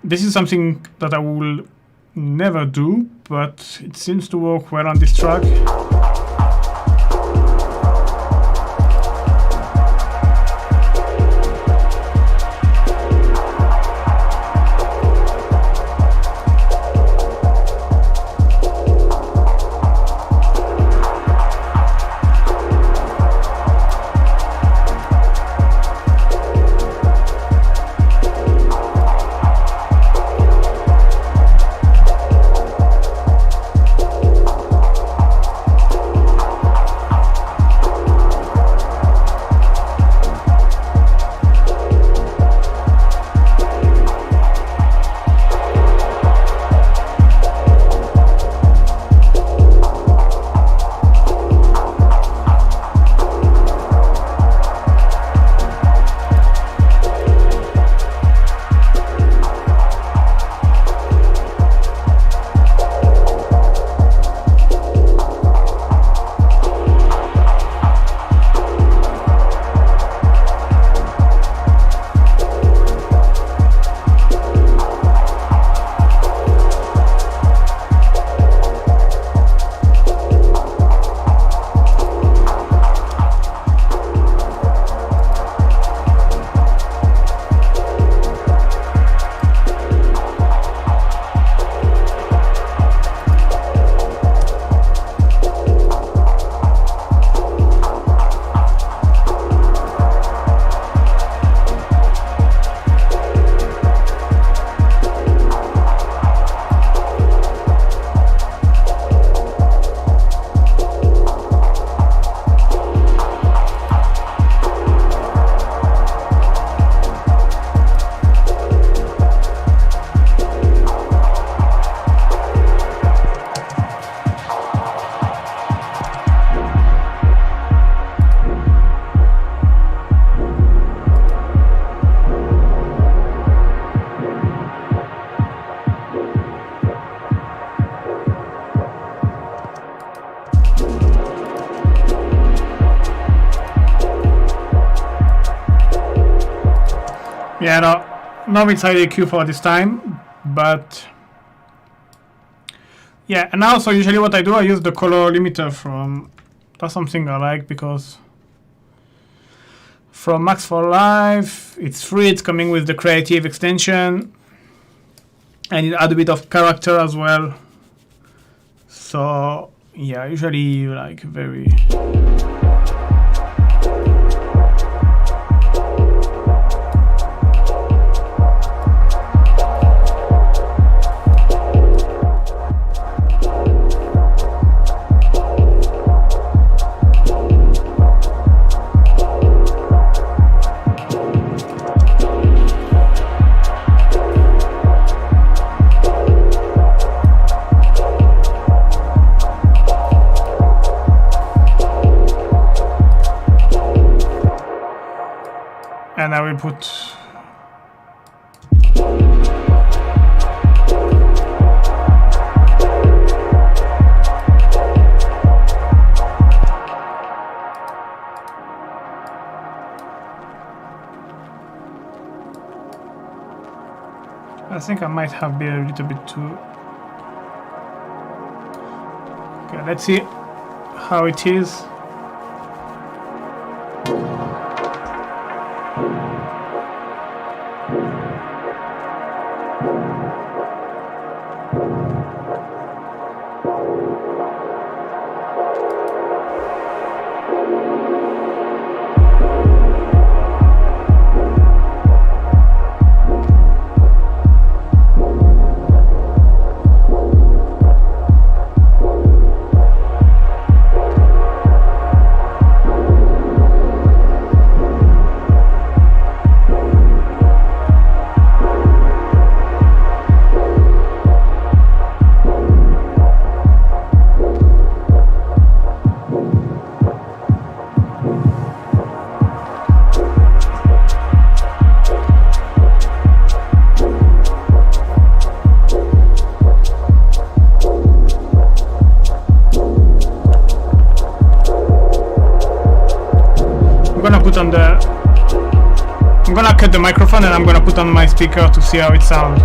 This is something that I will never do, but it seems to work well on this track. Yeah, no mid-side EQ for this time, but yeah, and also usually what I do, I use the color limiter from, that's something I like because from Max for Live, it's free, it's coming with the creative extension, and it adds a bit of character as well. So yeah, usually like very... and I will put I think I might have been a little bit too. Okay, let's see how it is. I'm gonna cut the microphone and I'm gonna put on my speaker to see how it sounds.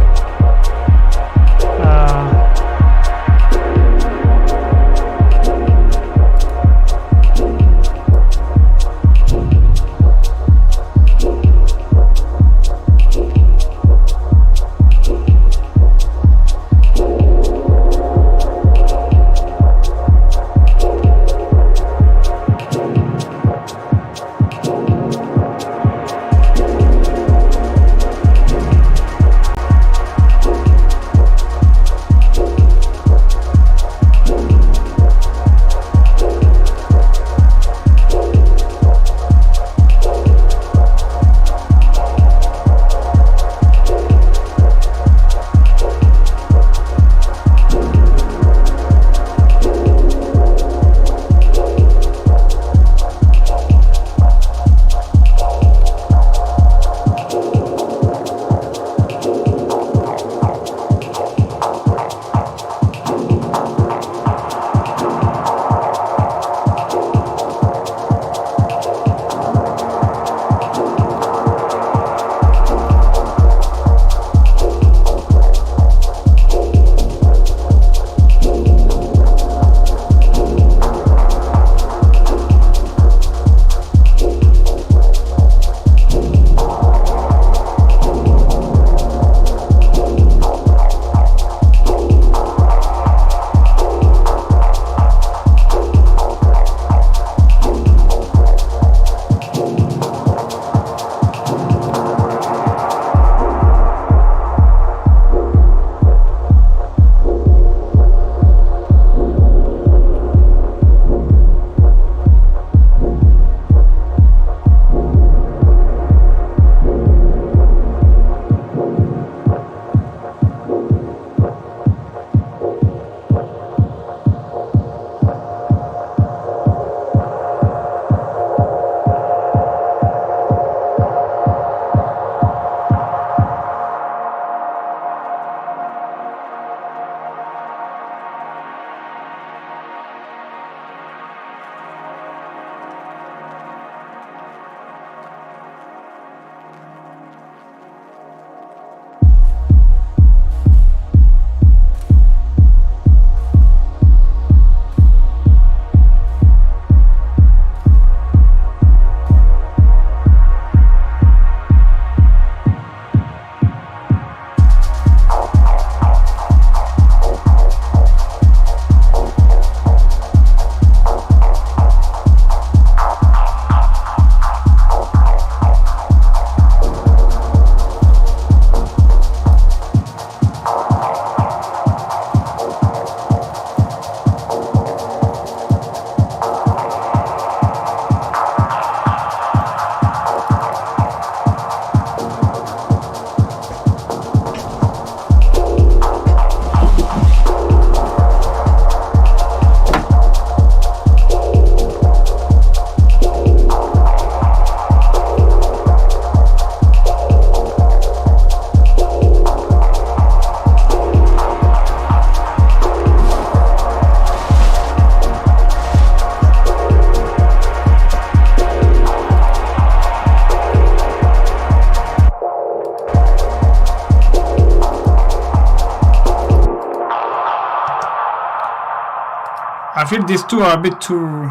I feel these two are a bit too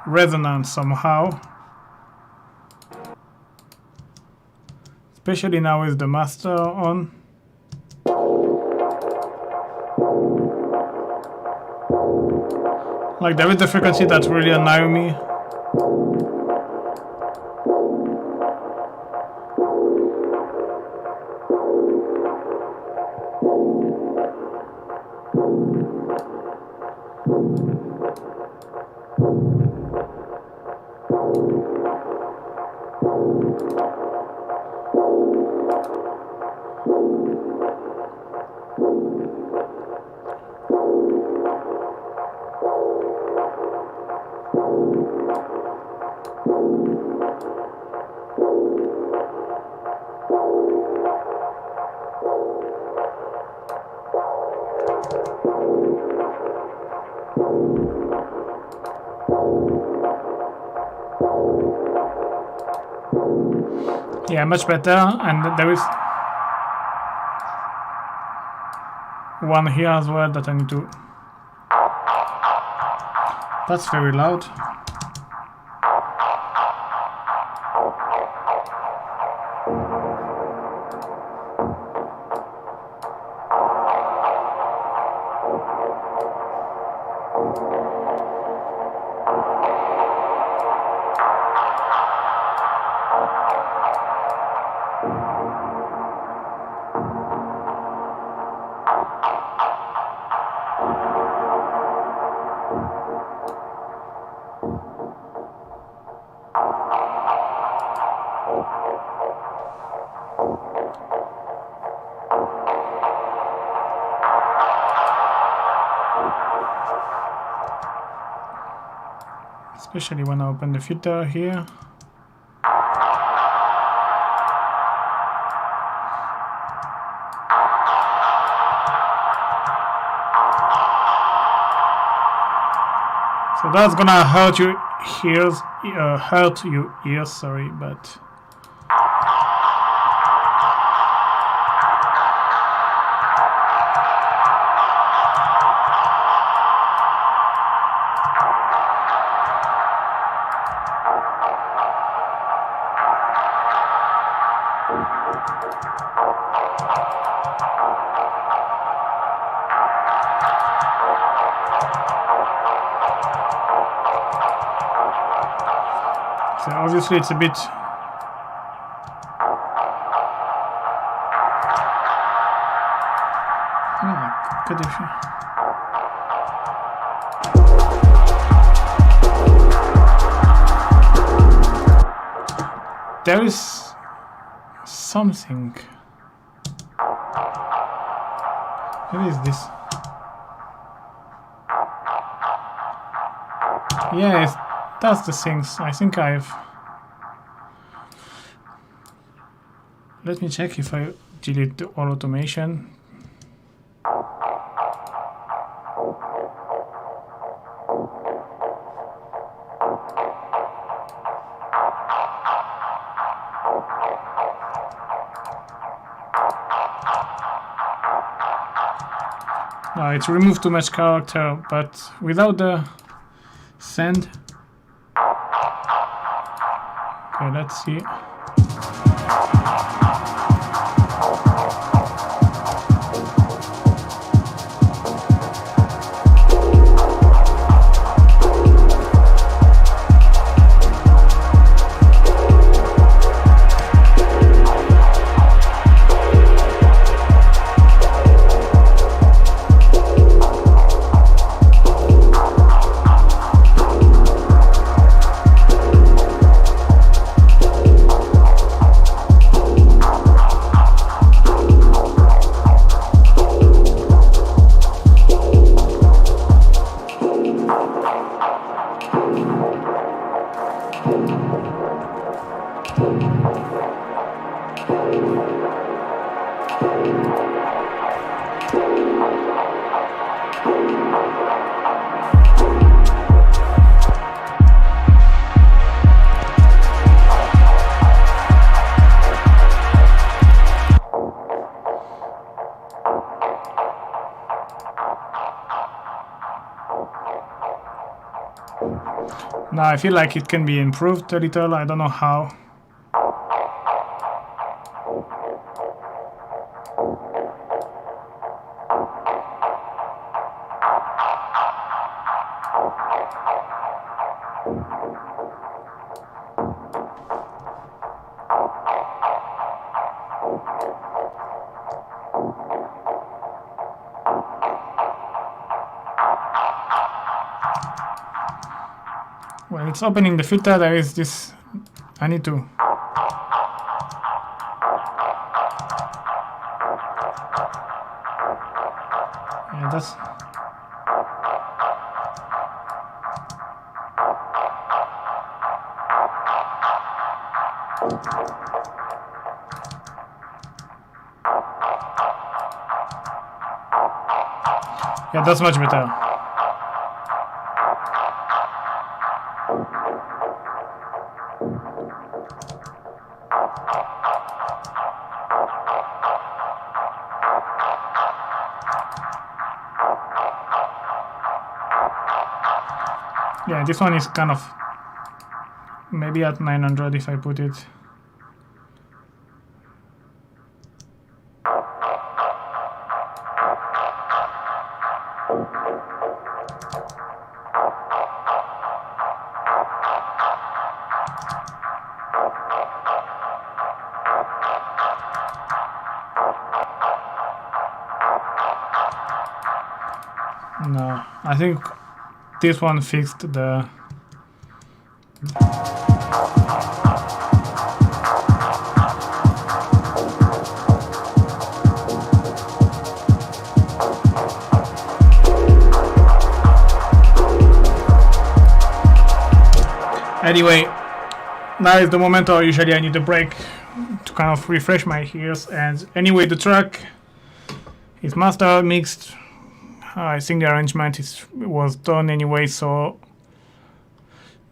resonant somehow. Especially now with the master on. Like there is the frequency that really annoys me. Yeah, much better. And there is one here as well that I need to... That's very loud. Especially when I open the filter here. So that's gonna hurt your ears, sorry, but so obviously it's a bit good if you... There is something. What is this? Yeah, that's the things. I think I've... Let me check if I delete all automation. No, it removed too much character, but without the send. Okay, let's see. Now I feel like it can be improved a little, I don't know how. When it's opening the filter, there is this, I need to... Yeah, that's... Yeah, that's much better. Yeah, this one is kind of maybe at 900 if I put it. No, I think this one fixed the... Anyway, now is the moment, or usually I need a break to kind of refresh my ears. And anyway, the track is mastered, mixed. I think the arrangement was done anyway, so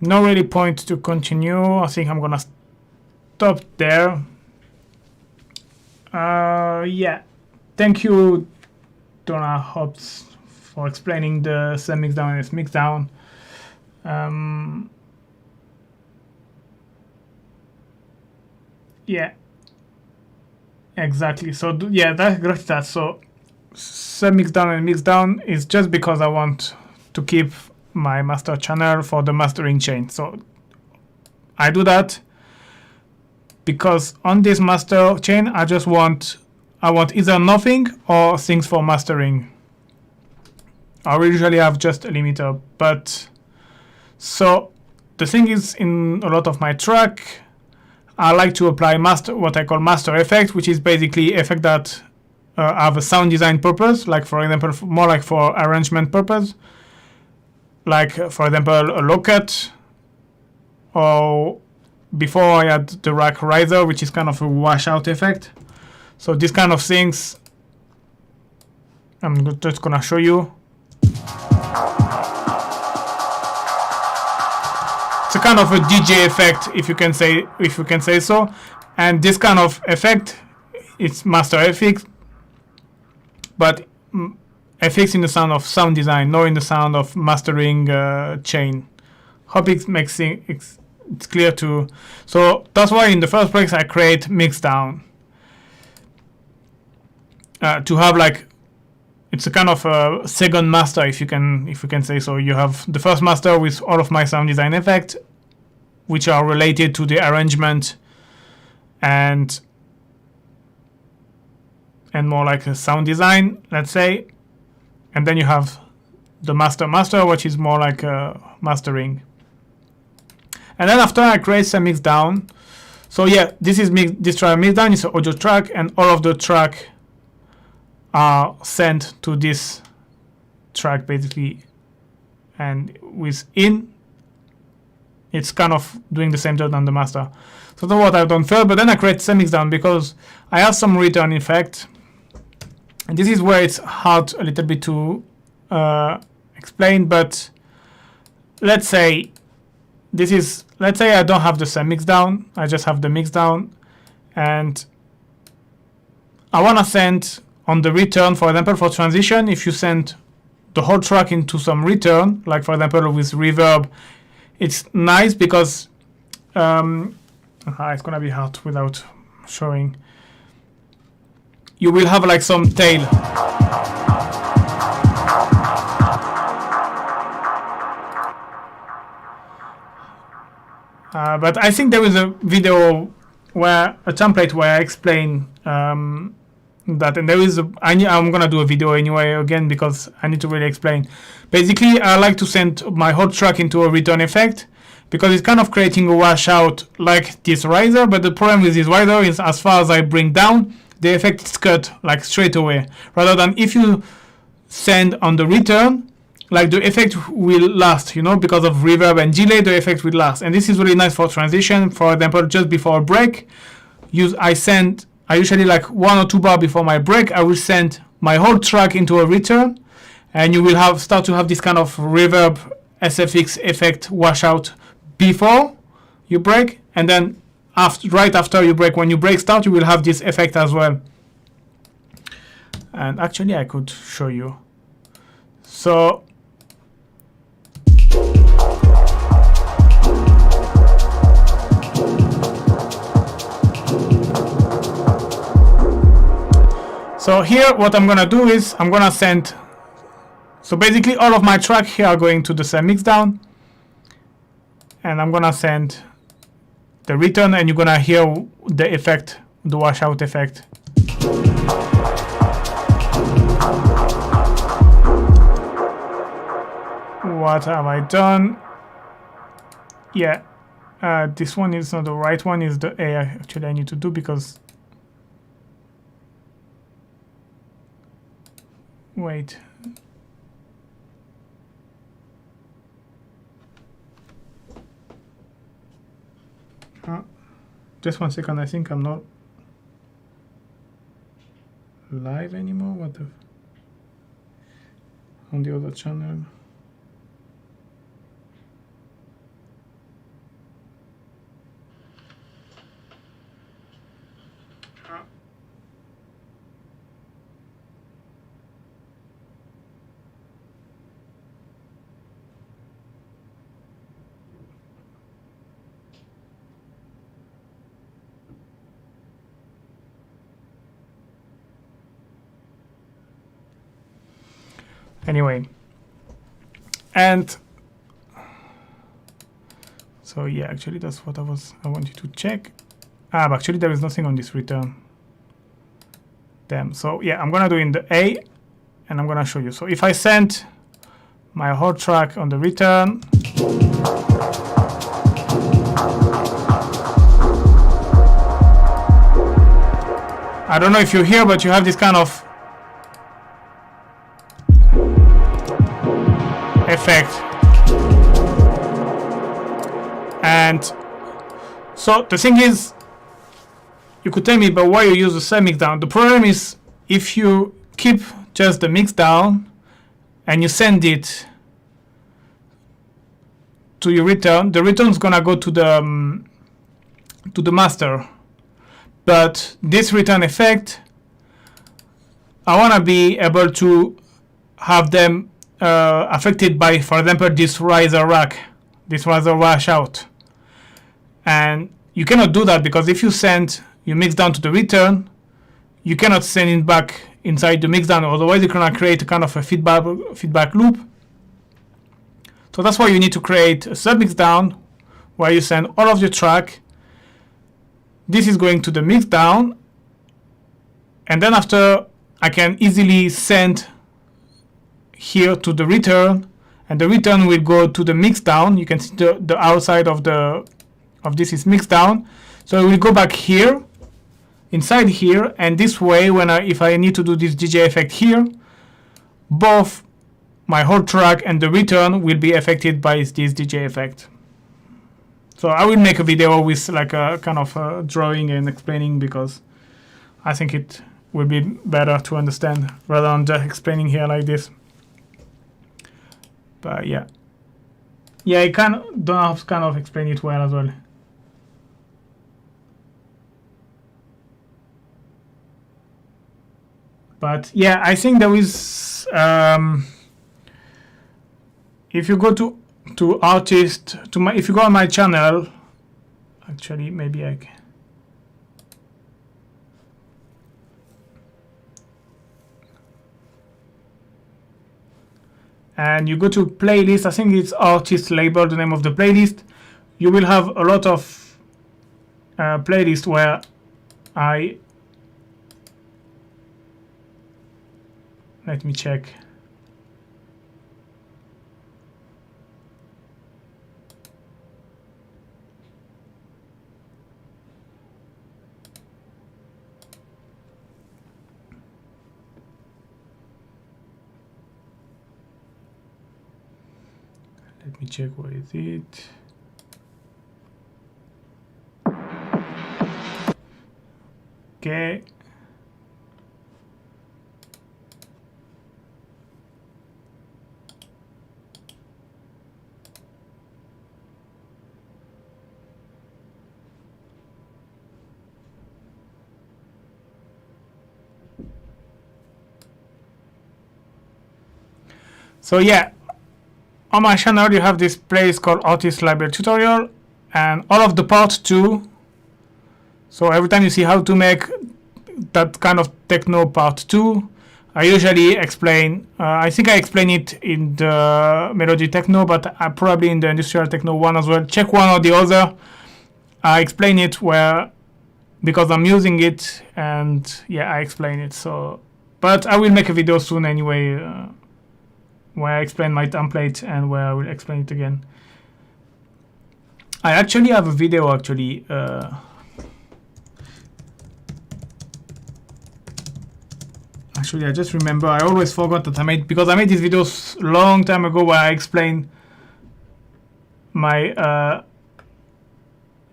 no really point to continue. I think I'm gonna stop there. Yeah, thank you, Donna Hobbs, for explaining the send mix down and its mix down. Yeah, exactly. So yeah, that's that. So send mix down and mix down is just because I want to keep my master channel for the mastering chain. So I do that because on this master chain I want either nothing or things for mastering. I usually have just a limiter, but so the thing is, in a lot of my track I like to apply what I call master effect, which is basically effect that have a sound design purpose, like for example, more like for arrangement purpose, like for example a low cut, or before I had the rack riser, which is kind of a washout effect. So these kind of things I'm just gonna show you. It's a kind of a DJ effect, if you can say so, and this kind of effect, it's master effect, but effects in the sound of sound design, not in the sound of mastering chain. Hope it makes it's clear too. So that's why in the first place I create mix down to have like, it's a kind of a second master, if you can say so. You have the first master with all of my sound design effects, which are related to the arrangement and more like a sound design, let's say. And then you have the master, which is more like mastering. And then after I create some mix down. So yeah, this track mix down is an audio track, and all of the track are sent to this track basically, and within it's kind of doing the same job on the master. So that's what I've done first, but then I create some mix down because I have some return effect, and this is where it's hard a little bit to explain. But let's say I don't have the same mix down, I just have the mix down, and I want to send on the return, for example, for transition, if you send the whole track into some return, like for example with reverb, it's nice because it's gonna be hard without showing. You will have like some tail. But I think there is a video where a template where I explain that, and there is I'm gonna do a video anyway again because I need to really explain. Basically, I like to send my whole track into a return effect because it's kind of creating a washout like this riser, but the problem with this riser is as far as I bring down, the effect is cut like straight away, rather than if you send on the return, like the effect will last, you know, because of reverb and delay, the effect will last. And this is really nice for transition. For example, just before a break, I usually like 1 or 2 bars before my break, I will send my whole track into a return, and you will start to have this kind of reverb SFX effect washout before you break, and then right after you break, when you break start, you will have this effect as well. And actually I could show you. So here what I'm gonna do is I'm gonna send, so basically all of my tracks here are going to the same mixdown, and I'm gonna send the return, and you're gonna hear the effect, the washout effect. What have I done? Yeah, this one is not the right one, is the A actually I need to do, because wait. Just 1 second, I think I'm not live anymore. What the? On the other channel. Anyway, and so yeah, actually that's what I wanted to check. But actually there is nothing on this return. Damn. So yeah, I'm gonna do in the A, and I'm gonna show you. So if I send my whole track on the return, I don't know if you hear, but you have this kind of effect. And so the thing is, you could tell me, but why you use the same mixdown? The problem is if you keep just the mixdown and you send it to your return, the return is gonna go to the master. But this return effect, I wanna be able to have them affected by, for example, this riser rack, this riser washout. And you cannot do that because if you send your mixdown to the return, you cannot send it back inside the mixdown, otherwise you're gonna create a kind of a feedback loop. So that's why you need to create a sub mixdown where you send all of your track. This is going to the mixdown, and then after I can easily send here to the return, and the return will go to the mixdown. You can see the outside of this is mixdown, so it will go back here, inside here, and this way when if I need to do this DJ effect here, both my whole track and the return will be affected by this DJ effect. So I will make a video with like a kind of drawing and explaining, because I think it will be better to understand rather than just explaining here like this. But yeah, I don't have to kind of explain it well as well. But yeah, I think there is if you go to artist, if you go on my channel, actually maybe I can. And you go to playlist, I think it's artist label, the name of the playlist. You will have a lot of playlists where let me check. Let me check where is it. Okay. So yeah, on my channel you have this place called Artist Library Tutorial, and all of the part 2. So every time you see how to make that kind of techno part 2, I usually explain, I think I explain it in the melody techno, but probably in the industrial techno one as well. Check one or the other. I explain it because I'm using it, and yeah, I explain it. So, but I will make a video soon anyway, where I explain my template and where I will explain it again. I actually have a video actually. Actually, I just remember, I always forgot that I made these videos long time ago where I explain my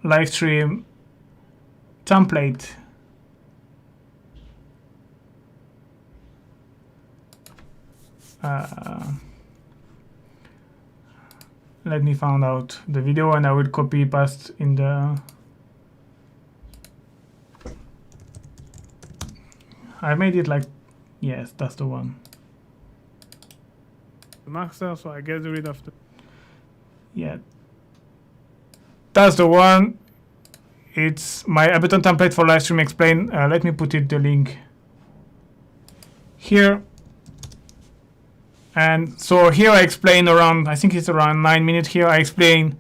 LiveStream template. Let me find out the video and I will copy paste in the. I made it like, yes, that's the one. The master, so I get rid of the. Yeah, that's the one. It's my Ableton template for LiveStream explain. Let me put it the link here. And so here I explain around, I think it's around 9 minutes here. I explain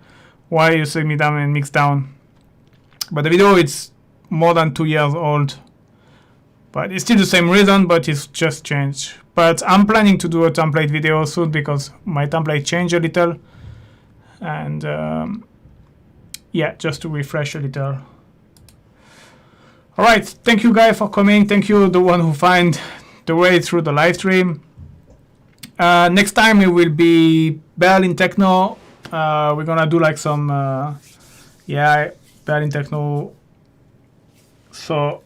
why you send me down and mix down. But the video, it's more than 2 years old. But it's still the same reason, but it's just changed. But I'm planning to do a template video soon because my template changed a little. And yeah, just to refresh a little. Alright, thank you guys for coming. Thank you, the one who find the way through the live stream. Next time it will be Berlin Techno. We're gonna do like some, yeah, Berlin Techno. So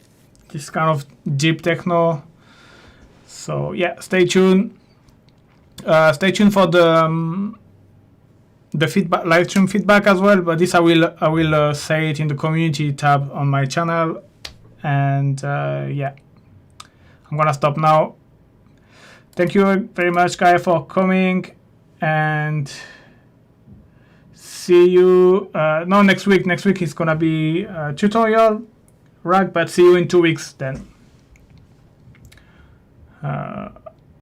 this kind of deep techno. So yeah, stay tuned. Stay tuned for the feedback, live stream feedback as well. But this I will say it in the community tab on my channel. And yeah, I'm gonna stop now. Thank you very much, guys, for coming, and see you. No, next week. Next week is gonna be a tutorial, right? But see you in 2 weeks then.